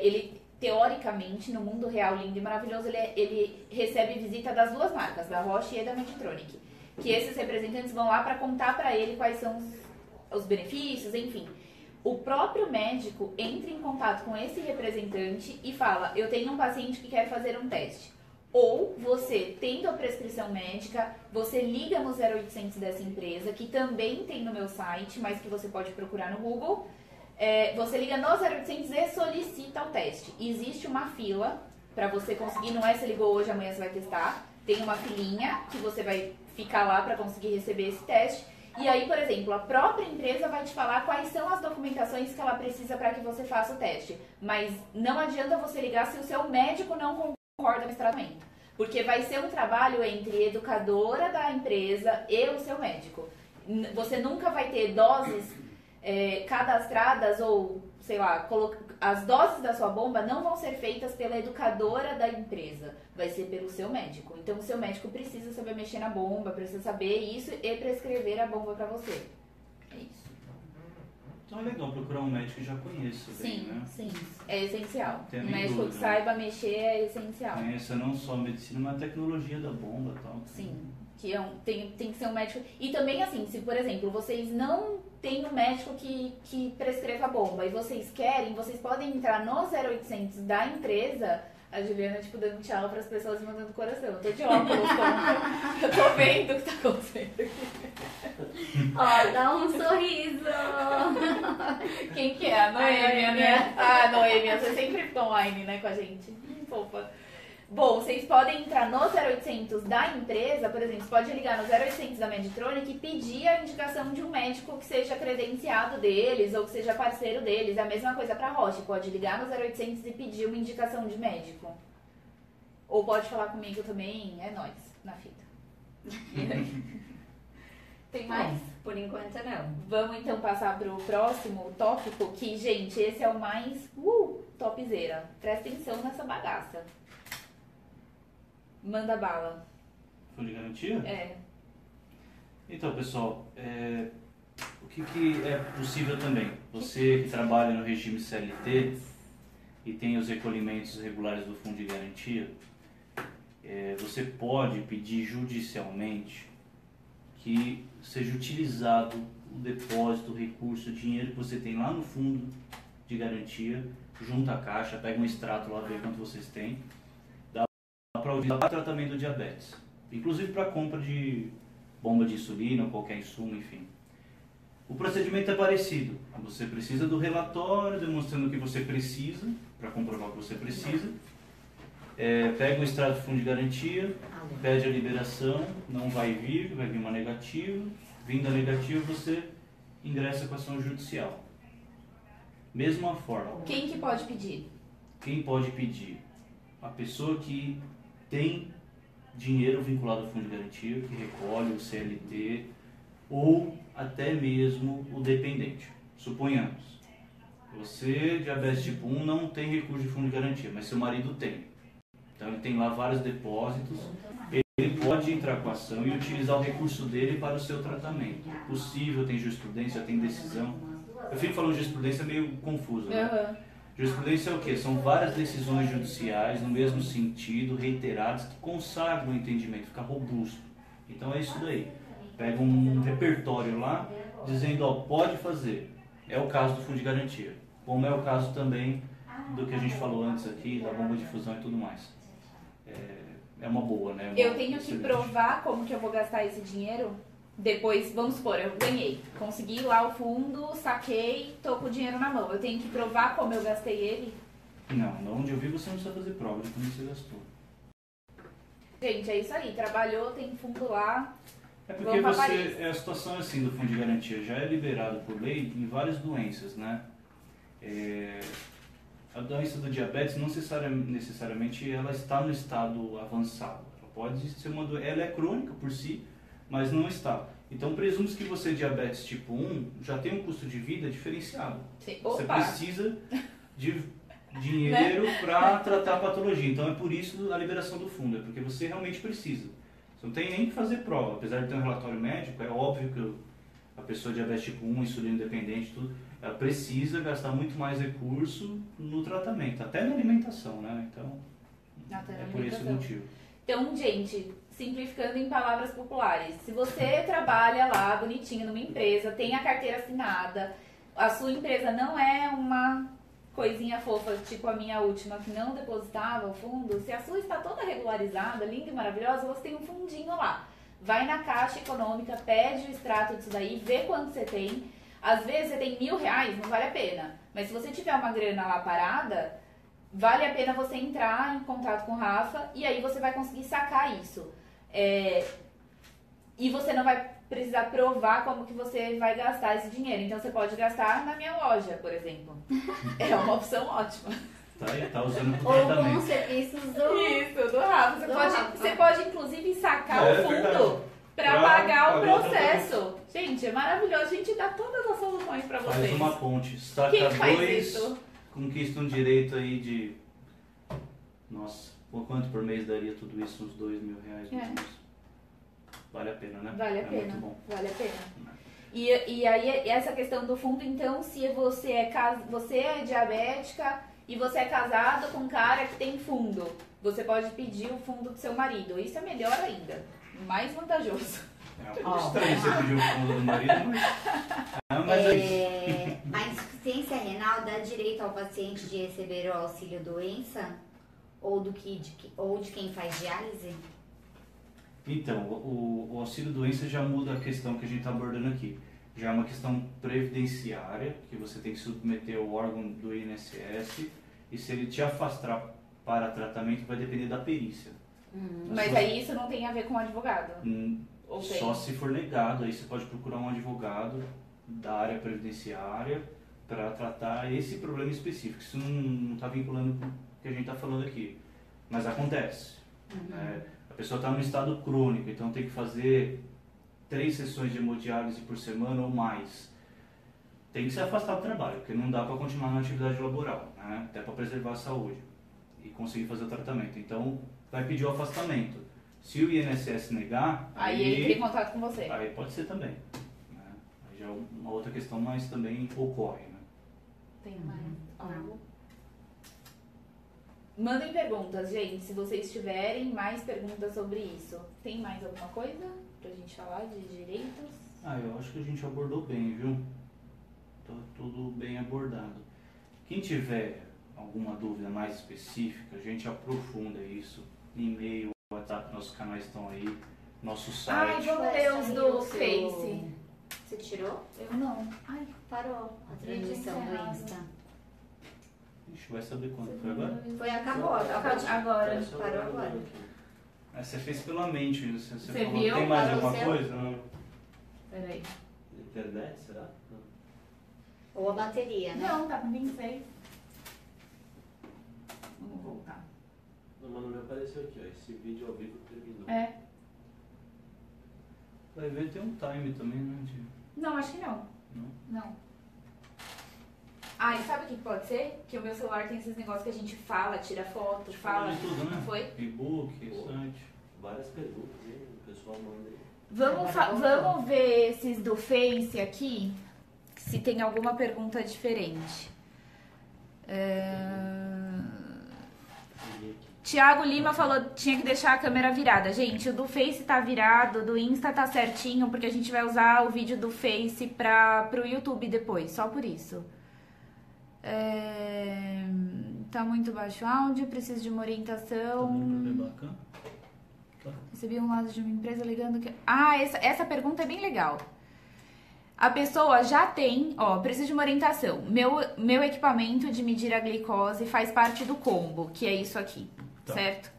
ele, teoricamente, no mundo real lindo e maravilhoso, ele recebe visita das 2 marcas, da Roche e da Medtronic. Que esses representantes vão lá para contar para ele quais são os benefícios, enfim. O próprio médico entra em contato com esse representante e fala, eu tenho um paciente que quer fazer um teste. Ou você, tendo a prescrição médica, você liga no 0800 dessa empresa, que também tem no meu site, mas que você pode procurar no Google. Você liga no 0800 e solicita o teste. Existe uma fila para você conseguir, não é se ligou hoje, amanhã você vai testar. Tem uma filinha que você vai ficar lá para conseguir receber esse teste. E aí, por exemplo, a própria empresa vai te falar quais são as documentações que ela precisa para que você faça o teste. Mas não adianta você ligar se o seu médico não concorda com esse tratamento. Porque vai ser um trabalho entre educadora da empresa e o seu médico. Você nunca vai ter doses cadastradas ou, sei lá, as doses da sua bomba não vão ser feitas pela educadora da empresa, vai ser pelo seu médico. Então o seu médico precisa saber mexer na bomba, precisa saber isso e prescrever a bomba pra você. É isso. Então é legal procurar um médico que já conheça bem, né? Sim, é essencial. Um médico dúvida, que saiba mexer é essencial. Conheça não só a medicina, mas a tecnologia da bomba e tal. Sim, que tem que ser um médico. E também assim, se por exemplo, vocês não têm um médico que prescreva bomba e vocês querem, vocês podem entrar no 0800 da empresa. A Juliana, tipo, dando tchau pras pessoas e mandando coração. Eu tô de óculos, eu tô vendo o que tá acontecendo aqui. Ó, dá um sorriso. Quem que é? A Noêmia, né? Ah, Noêmia, você sempre fica online, né, com a gente. Fofa. Bom, vocês podem entrar no 0800 da empresa, por exemplo, você pode ligar no 0800 da Medtronic e pedir a indicação de um médico que seja credenciado deles ou que seja parceiro deles. É a mesma coisa para a Roche, pode ligar no 0800 e pedir uma indicação de médico. Ou pode falar comigo também, é nóis, na fita. Tem mais? Por enquanto não. Vamos então passar pro próximo tópico, que, gente, esse é o mais topzera. Presta atenção nessa bagaça. Manda bala. Fundo de garantia? É. Então, pessoal, o que é possível também? Você que trabalha no regime CLT e tem os recolhimentos regulares do Fundo de Garantia, você pode pedir judicialmente que seja utilizado o depósito, o recurso, o dinheiro que você tem lá no Fundo de Garantia, junta a caixa, pega um extrato lá, vê quanto vocês têm, dá para usar para tratamento do diabetes, inclusive para compra de bomba de insulina ou qualquer insumo, enfim. O procedimento é parecido. Você precisa do relatório demonstrando o que você precisa, para comprovar o que você precisa. Pega o extrato do fundo de garantia, pede a liberação, não vai vir uma negativa. Vindo a negativa, você ingressa com a ação judicial. Mesma forma. Quem que pode pedir? Quem pode pedir? A pessoa que tem dinheiro vinculado ao fundo de garantia, que recolhe o CLT, ou até mesmo o dependente. Suponhamos, você, diabetes tipo 1, não tem recurso de fundo de garantia, mas seu marido tem. Então ele tem lá vários depósitos, ele pode entrar com a ação e utilizar o recurso dele para o seu tratamento. Possível, tem jurisprudência, tem decisão. Eu fico falando jurisprudência meio confuso, né? Uhum. Jurisprudência é o quê? São várias decisões judiciais no mesmo sentido, reiteradas, que consagram o entendimento, fica robusto. Então é isso daí. Pega um repertório lá, dizendo, ó, pode fazer. É o caso do fundo de garantia. Como é o caso também do que a gente falou antes aqui, da bomba de fusão e tudo mais. É uma boa, né? Eu tenho que provar como que eu vou gastar esse dinheiro? Depois, vamos supor, eu ganhei, consegui lá o fundo, saquei, tô com o dinheiro na mão. Eu tenho que provar como eu gastei ele? Não, onde eu vi você não precisa fazer prova de como você gastou. Gente, é isso aí, trabalhou, tem fundo lá. É porque a situação assim do fundo de garantia já é liberado por lei em várias doenças, né? A doença do diabetes não necessariamente ela está no estado avançado. Ela pode ser ela é crônica por si, mas não está. Então, presume-se que você, diabetes tipo 1, já tem um custo de vida diferenciado. Sim. Você precisa de dinheiro para tratar a patologia. Então, é por isso a liberação do fundo, é porque você realmente precisa. Você não tem nem que fazer prova. Apesar de ter um relatório médico, é óbvio que a pessoa diabetes tipo 1, insulina independente, tudo, ela precisa gastar muito mais recurso no tratamento, até na alimentação, né? Então, é por esse motivo. Então, gente, simplificando em palavras populares, se você trabalha lá bonitinho numa empresa, tem a carteira assinada, a sua empresa não é uma coisinha fofa, tipo a minha última, que não depositava o fundo, se a sua está toda regularizada, linda e maravilhosa, você tem um fundinho lá. Vai na Caixa Econômica, pede o extrato disso daí, vê quanto você tem. Às vezes você tem R$1.000, não vale a pena. Mas se você tiver uma grana lá parada, vale a pena você entrar em contato com o Rafa e aí você vai conseguir sacar isso. E você não vai precisar provar como que você vai gastar esse dinheiro. Então você pode gastar na minha loja, por exemplo. É uma opção ótima. Tá usando pro Ou tratamento. com os serviços do... Isso, do Rafa. Você pode inclusive sacar o fundo verdade. pra pagar o processo. Gente, é maravilhoso. A gente dá todas as soluções pra vocês. Faz uma ponte. Saca Quem faz 2, isso? conquista um direito aí de... Nossa, por quanto por mês daria tudo isso? Uns R$2.000, mais ou menos. Vale a pena, né? Vale a pena. Muito bom. Vale a pena. E aí, essa questão do fundo, então, se você é diabética e você é casado com um cara que tem fundo, você pode pedir o fundo do seu marido. Isso é melhor ainda. Mais vantajoso. É um pouco estranho você pedir o fundo do marido, mas é isso. A insuficiência renal dá direito ao paciente de receber o auxílio doença? Ou de quem faz diálise? Então, o auxílio doença já muda a questão que a gente está abordando aqui. Já é uma questão previdenciária, que você tem que submeter ao órgão do INSS, e se ele te afastar para tratamento, vai depender da perícia. Mas aí isso não tem a ver com o advogado? Ou tem? Só se for negado, aí você pode procurar um advogado da área previdenciária para tratar esse problema específico. Isso não está vinculando com o que a gente está falando aqui. Mas acontece. A pessoa está no estado crônico, então tem que fazer 3 sessões de hemodiálise por semana ou mais. Tem que se afastar do trabalho, porque não dá para continuar na atividade laboral, né? Até para preservar a saúde e conseguir fazer o tratamento. Então, vai pedir o afastamento. Se o INSS negar, Aí entra em contato com você. aí pode ser também. Né? Aí já é uma outra questão, mas também ocorre. Né? Tem mais algo? Mandem perguntas, gente, se vocês tiverem mais perguntas sobre isso. Tem mais alguma coisa pra gente falar de direitos? Eu acho que a gente abordou bem, viu? Tá tudo bem abordado. Quem tiver alguma dúvida mais específica, a gente aprofunda isso. E-mail, WhatsApp, nossos canais estão aí, nosso site. Vamos ler os do Face. Você tirou? Eu não. Parou a transmissão do Insta. Ixi, vai saber quando foi agora? Acabou agora. Parou agora. Você fez pela mente, você falou, viu? tem mais Parou alguma seu? coisa? Não. Peraí. Internet, será? Ou a bateria, né? Não, tá com 26. Vamos voltar. Não, mas no meu apareceu aqui, ó. Esse vídeo ao vivo terminou. Vai ver, tem um time também, né? Não, acho que não. Não? E sabe o que pode ser? Que o meu celular tem esses negócios que a gente fala, tira foto, fala. De tudo, né? Não foi? E-book, site. Várias perguntas, hein? O pessoal manda aí. Vamos ver esses do Face aqui, se tem alguma pergunta diferente. Tiago Lima falou que tinha que deixar a câmera virada. Gente, o do Face tá virado, o do Insta tá certinho, porque a gente vai usar o vídeo do Face pro YouTube depois, só por isso. Tá muito baixo o áudio, preciso de uma orientação. Bacana. Recebi um lado de uma empresa alegando que... essa pergunta é bem legal. A pessoa já tem, preciso de uma orientação. Meu equipamento de medir a glicose faz parte do combo, que é isso aqui, certo?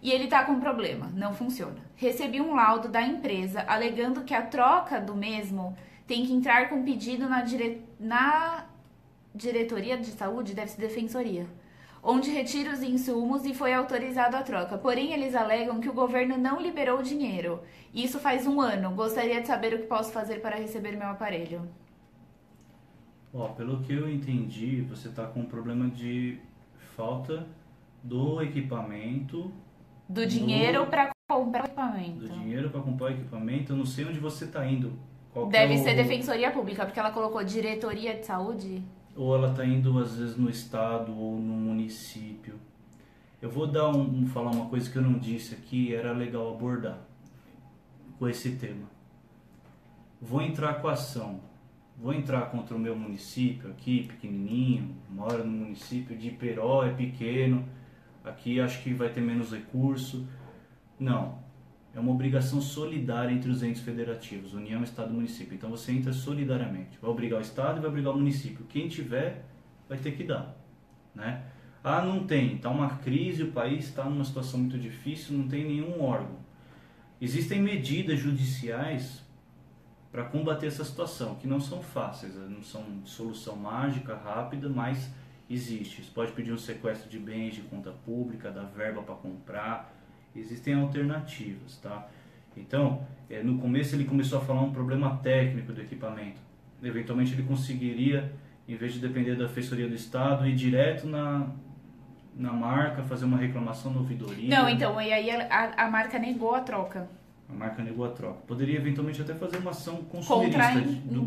E ele tá com problema, não funciona. Recebi um laudo da empresa alegando que a troca do mesmo tem que entrar com pedido na diretoria de saúde, deve ser defensoria, onde retira os insumos e foi autorizado a troca. Porém, eles alegam que o governo não liberou o dinheiro. Isso faz 1 ano. Gostaria de saber o que posso fazer para receber meu aparelho. Pelo que eu entendi, você está com um problema de falta do equipamento. Do dinheiro para comprar o equipamento. Do dinheiro para comprar o equipamento. Eu não sei onde você está indo. Deve ser defensoria pública, porque ela colocou diretoria de saúde. Ou ela está indo, às vezes, no estado ou no município. Eu vou falar uma coisa que eu não disse aqui, era legal abordar com esse tema. Vou entrar com a ação. Vou entrar contra o meu município aqui, pequenininho, moro no município de Iperó, é pequeno, aqui acho que vai ter menos recurso. Não. É uma obrigação solidária entre os entes federativos, União, Estado e Município. Então você entra solidariamente. Vai obrigar o Estado e vai obrigar o município. Quem tiver, vai ter que dar. Né? Não tem. Está uma crise, o país está numa situação muito difícil, não tem nenhum órgão. Existem medidas judiciais para combater essa situação, que não são fáceis, não são solução mágica, rápida, mas existe. Você pode pedir um sequestro de bens de conta pública, dar verba para comprar. Existem alternativas, tá? Então, no começo ele começou a falar um problema técnico do equipamento. Eventualmente ele conseguiria, em vez de depender da Defensoria do Estado, ir direto na marca, fazer uma reclamação na ouvidoria. Não, então, e aí a marca negou a troca. A marca negou a troca. Poderia eventualmente até fazer uma ação consumerista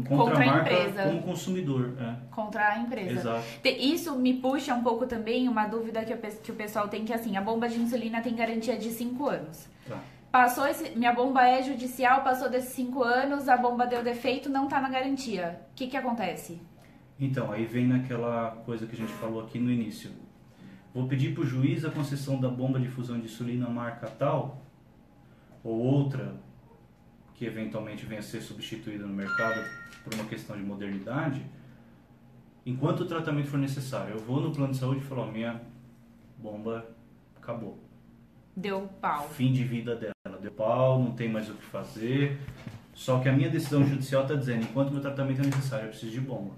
contra a marca empresa. Como consumidor. Contra a empresa. Exato. Isso me puxa um pouco também uma dúvida que o pessoal tem, que assim, a bomba de insulina tem garantia de 5 anos. Tá. Minha bomba é judicial, passou desses 5 anos, a bomba deu defeito, não tá na garantia. O que acontece? Então, aí vem naquela coisa que a gente falou aqui no início. Vou pedir para o juiz a concessão da bomba de infusão de insulina marca tal, ou outra que eventualmente venha a ser substituída no mercado por uma questão de modernidade, enquanto o tratamento for necessário. Eu vou no plano de saúde e falo, minha bomba acabou. Deu pau. Fim de vida dela. Deu pau, não tem mais o que fazer. Só que a minha decisão judicial está dizendo, enquanto meu tratamento é necessário, eu preciso de bomba.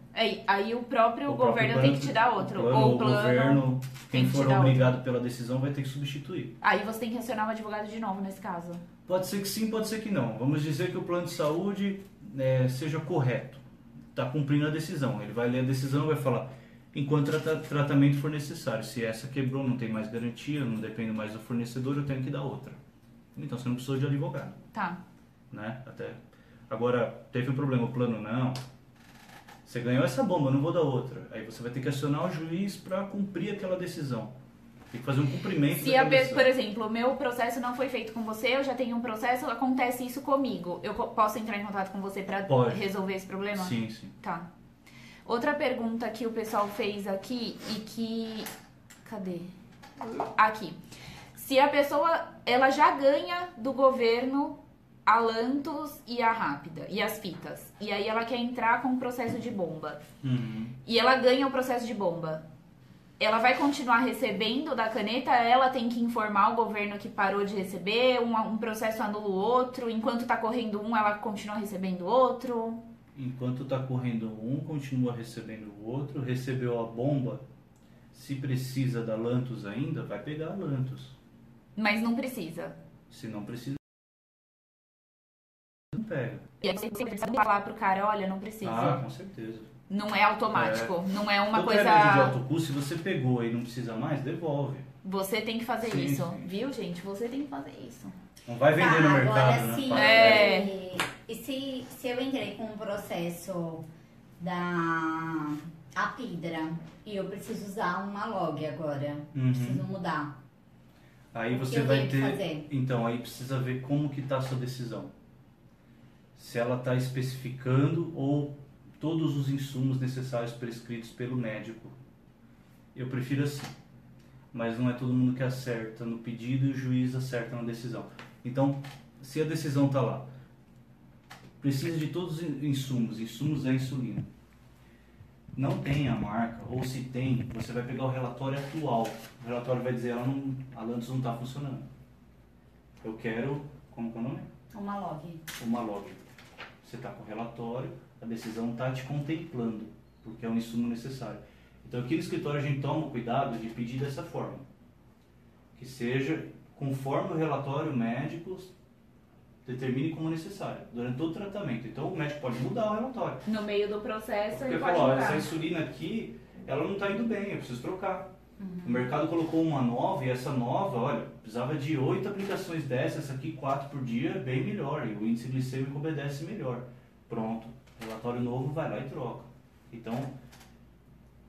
Aí o próprio O governo próprio tem que te dar outro. Ou o governo, tem quem que te for dar obrigado pela decisão, vai ter que substituir. Aí você tem que acionar o advogado de novo nesse caso. Pode ser que sim, pode ser que não. Vamos dizer que o plano de saúde seja correto. Está cumprindo a decisão. Ele vai ler a decisão e vai falar, enquanto tratamento for necessário. Se essa quebrou, não tem mais garantia, não depende mais do fornecedor, eu tenho que dar outra. Então você não precisa de advogado. Tá. Né? Agora, teve um problema, o plano não. Você ganhou essa bomba, eu não vou dar outra. Aí você vai ter que acionar o juiz para cumprir aquela decisão. Tem que fazer um cumprimento Se por exemplo, o meu processo não foi feito com você, eu já tenho um processo, acontece isso comigo. Eu posso entrar em contato com você para resolver esse problema? Sim, sim. Tá. Outra pergunta que o pessoal fez aqui e que... Cadê? Aqui. Se a pessoa, ela já ganha do governo a Lantus e a Rápida, e as fitas. E aí ela quer entrar com um processo de bomba. Uhum. E ela ganha o processo de bomba. Ela vai continuar recebendo da caneta, ela tem que informar o governo que parou de receber, um processo anula o outro, enquanto tá correndo um, ela continua recebendo outro. Enquanto tá correndo um, continua recebendo o outro, recebeu a bomba, se precisa da Lantus ainda, vai pegar a Lantus. Mas não precisa. Se não precisa, não pega. E aí você precisa falar pro cara, olha, não precisa. Ah, com certeza. Não é automático, não é uma todo coisa... remédio de alto custo, se você pegou e não precisa mais, devolve. Você tem que fazer Sim, isso, sim. viu, gente? Você tem que fazer isso. Não vai vender no mercado, agora, né? E se eu entrei com um processo da Apidra e eu preciso usar uma log agora, preciso mudar. Aí você vai ter... Então, aí precisa ver como que tá a sua decisão. Se ela está especificando ou todos os insumos necessários prescritos pelo médico. Eu prefiro assim. Mas não é todo mundo que acerta no pedido e o juiz acerta na decisão. Então, se a decisão está lá, precisa de todos os insumos é insulina. Não tem a marca, ou se tem, você vai pegar o relatório atual. O relatório vai dizer, a Lantus não está funcionando. Eu quero, como é o nome? Uma log. Uma log. Você está com o relatório, a decisão está te contemplando, porque é um insumo necessário. Então aqui no escritório a gente toma o cuidado de pedir dessa forma, que seja conforme o relatório médico determine como necessário, durante todo o tratamento. Então o médico pode mudar o relatório. No meio do processo porque ele pode falou, mudar. essa insulina aqui, ela não está indo bem, eu preciso trocar. O mercado colocou uma nova, e essa nova, olha, precisava de 8 aplicações dessas, essa aqui 4 por dia, bem melhor, e o índice glicêmico obedece melhor. Pronto, relatório novo, vai lá e troca. Então,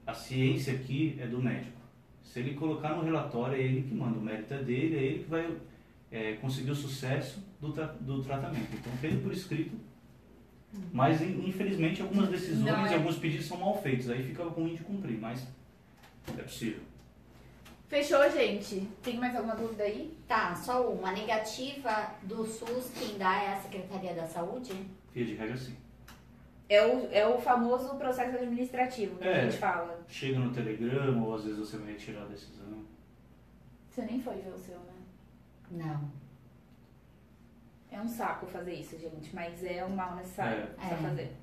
a ciência aqui é do médico. Se ele colocar no relatório, é ele que manda, o mérito é dele, é ele que vai conseguir o sucesso do tratamento. Então, feito por escrito, mas infelizmente algumas decisões e alguns pedidos são mal feitos, aí fica ruim de cumprir, mas é possível. Fechou, gente? Tem mais alguma dúvida aí? Tá, só uma. A negativa do SUS, quem dá é a Secretaria da Saúde? Via de regra, sim. É o famoso processo administrativo que a gente fala. Chega no telegrama, ou às vezes você vai retirar a decisão. Você nem foi ver o seu, né? Não. É um saco fazer isso, gente, mas é um mal necessário pra fazer.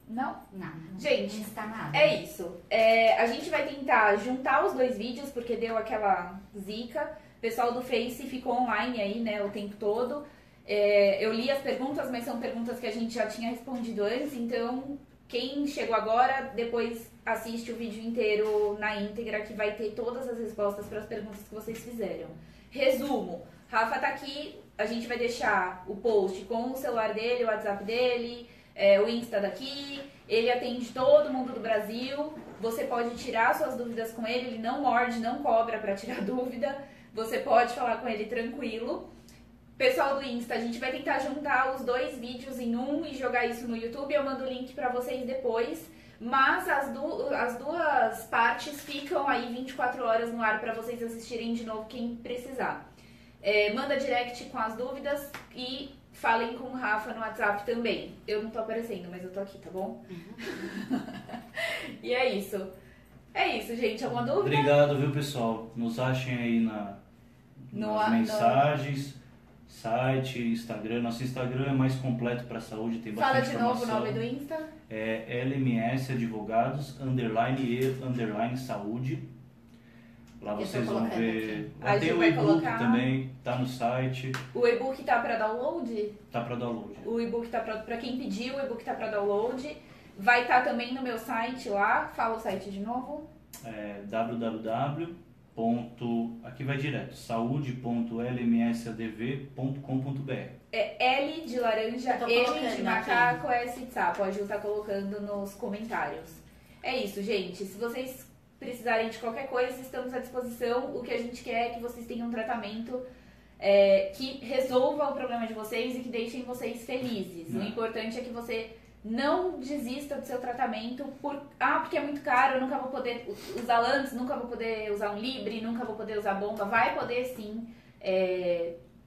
Não? Não. Gente, não está nada. É isso. A gente vai tentar juntar os dois vídeos, porque deu aquela zica. O pessoal do Face ficou online aí, né, o tempo todo. Eu li as perguntas, mas são perguntas que a gente já tinha respondido antes, então quem chegou agora, depois assiste o vídeo inteiro na íntegra, que vai ter todas as respostas para as perguntas que vocês fizeram. Resumo, Rafa tá aqui, a gente vai deixar o post com o celular dele, o WhatsApp dele, o Insta daqui, ele atende todo mundo do Brasil, você pode tirar suas dúvidas com ele não morde, não cobra para tirar dúvida, você pode falar com ele tranquilo. Pessoal do Insta, a gente vai tentar juntar os dois vídeos em um e jogar isso no YouTube, eu mando o link para vocês depois, mas as duas partes ficam aí 24 horas no ar para vocês assistirem de novo quem precisar. Manda direct com as dúvidas e falem com o Rafa no WhatsApp também. Eu não tô aparecendo, mas eu tô aqui, tá bom? E é isso. É isso, gente. Alguma dúvida? Obrigado, viu, pessoal? Nos achem aí nas mensagens. Site, Instagram. Nosso Instagram é mais completo para saúde, tem Fala bastante de novo o informação. nome do Insta. É LMS Advogados, _e, _saúde. Lá Eu vocês tô vão colocando ver. A Lá gente tem o vai e-book colocar. também, tá no site, O e-book tá para download? tá para download. O e-book tá para quem pediu, o e-book tá para download. Vai estar também no meu site lá. Fala o site de novo. É aqui vai direto, saúde.lmsadv.com.br. É L de laranja, Eu tô M colocando de macaco, S de sapo. Pode estar colocando nos comentários. É isso, gente. Se vocês precisarem de qualquer coisa, estamos à disposição. O que a gente quer é que vocês tenham um tratamento que resolva o problema de vocês e que deixem vocês felizes. O importante é que você não desista do seu tratamento porque é muito caro, eu nunca vou poder usar Lantus, nunca vou poder usar um Libre, nunca vou poder usar bomba. Vai poder sim,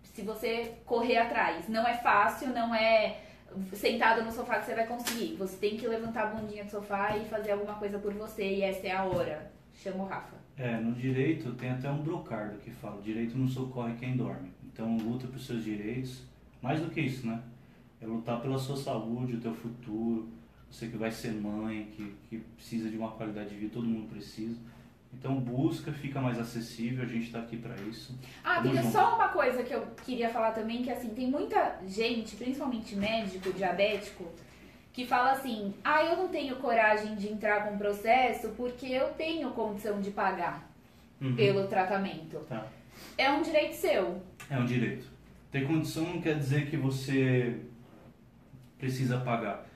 se você correr atrás. Não é fácil, não é sentado no sofá que você vai conseguir. Você tem que levantar a bundinha do sofá e fazer alguma coisa por você, e essa é a hora. Chama o Rafa. No direito tem até um brocardo que fala, direito não socorre quem dorme. Então luta por seus direitos, mais do que isso, né? É lutar pela sua saúde, o teu futuro, você que vai ser mãe, que precisa de uma qualidade de vida, todo mundo precisa. Então busca, fica mais acessível, a gente tá aqui para isso. Tem só uma coisa que eu queria falar também, que assim, tem muita gente, principalmente médico, diabético, que fala assim, eu não tenho coragem de entrar com o processo porque eu tenho condição de pagar pelo tratamento. Tá. É um direito seu. É um direito. Ter condição não quer dizer que você precisa pagar.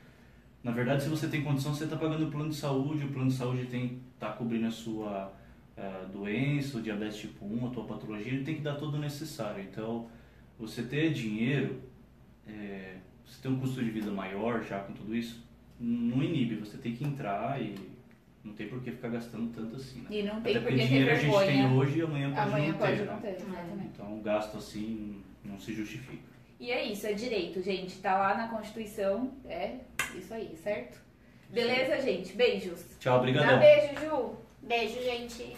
Na verdade, se você tem condição, você está pagando o plano de saúde, o plano de saúde está cobrindo a sua doença, o diabetes tipo 1, a tua patologia, ele tem que dar todo o necessário. Então, você ter dinheiro, você ter um custo de vida maior já com tudo isso, não inibe, você tem que entrar e não tem por que ficar gastando tanto assim, né? E não tem Até por porque que ter dinheiro a gente tem vergonha. hoje e amanhã pode Amanhã não pode ter, não né? ter, exatamente. Então, um gasto assim não se justifica. E é isso, é direito, gente. Tá lá na Constituição. É isso aí, certo? Beleza, gente? Beijos. Tchau, Dá obrigadão. beijo, Ju. Beijo, gente.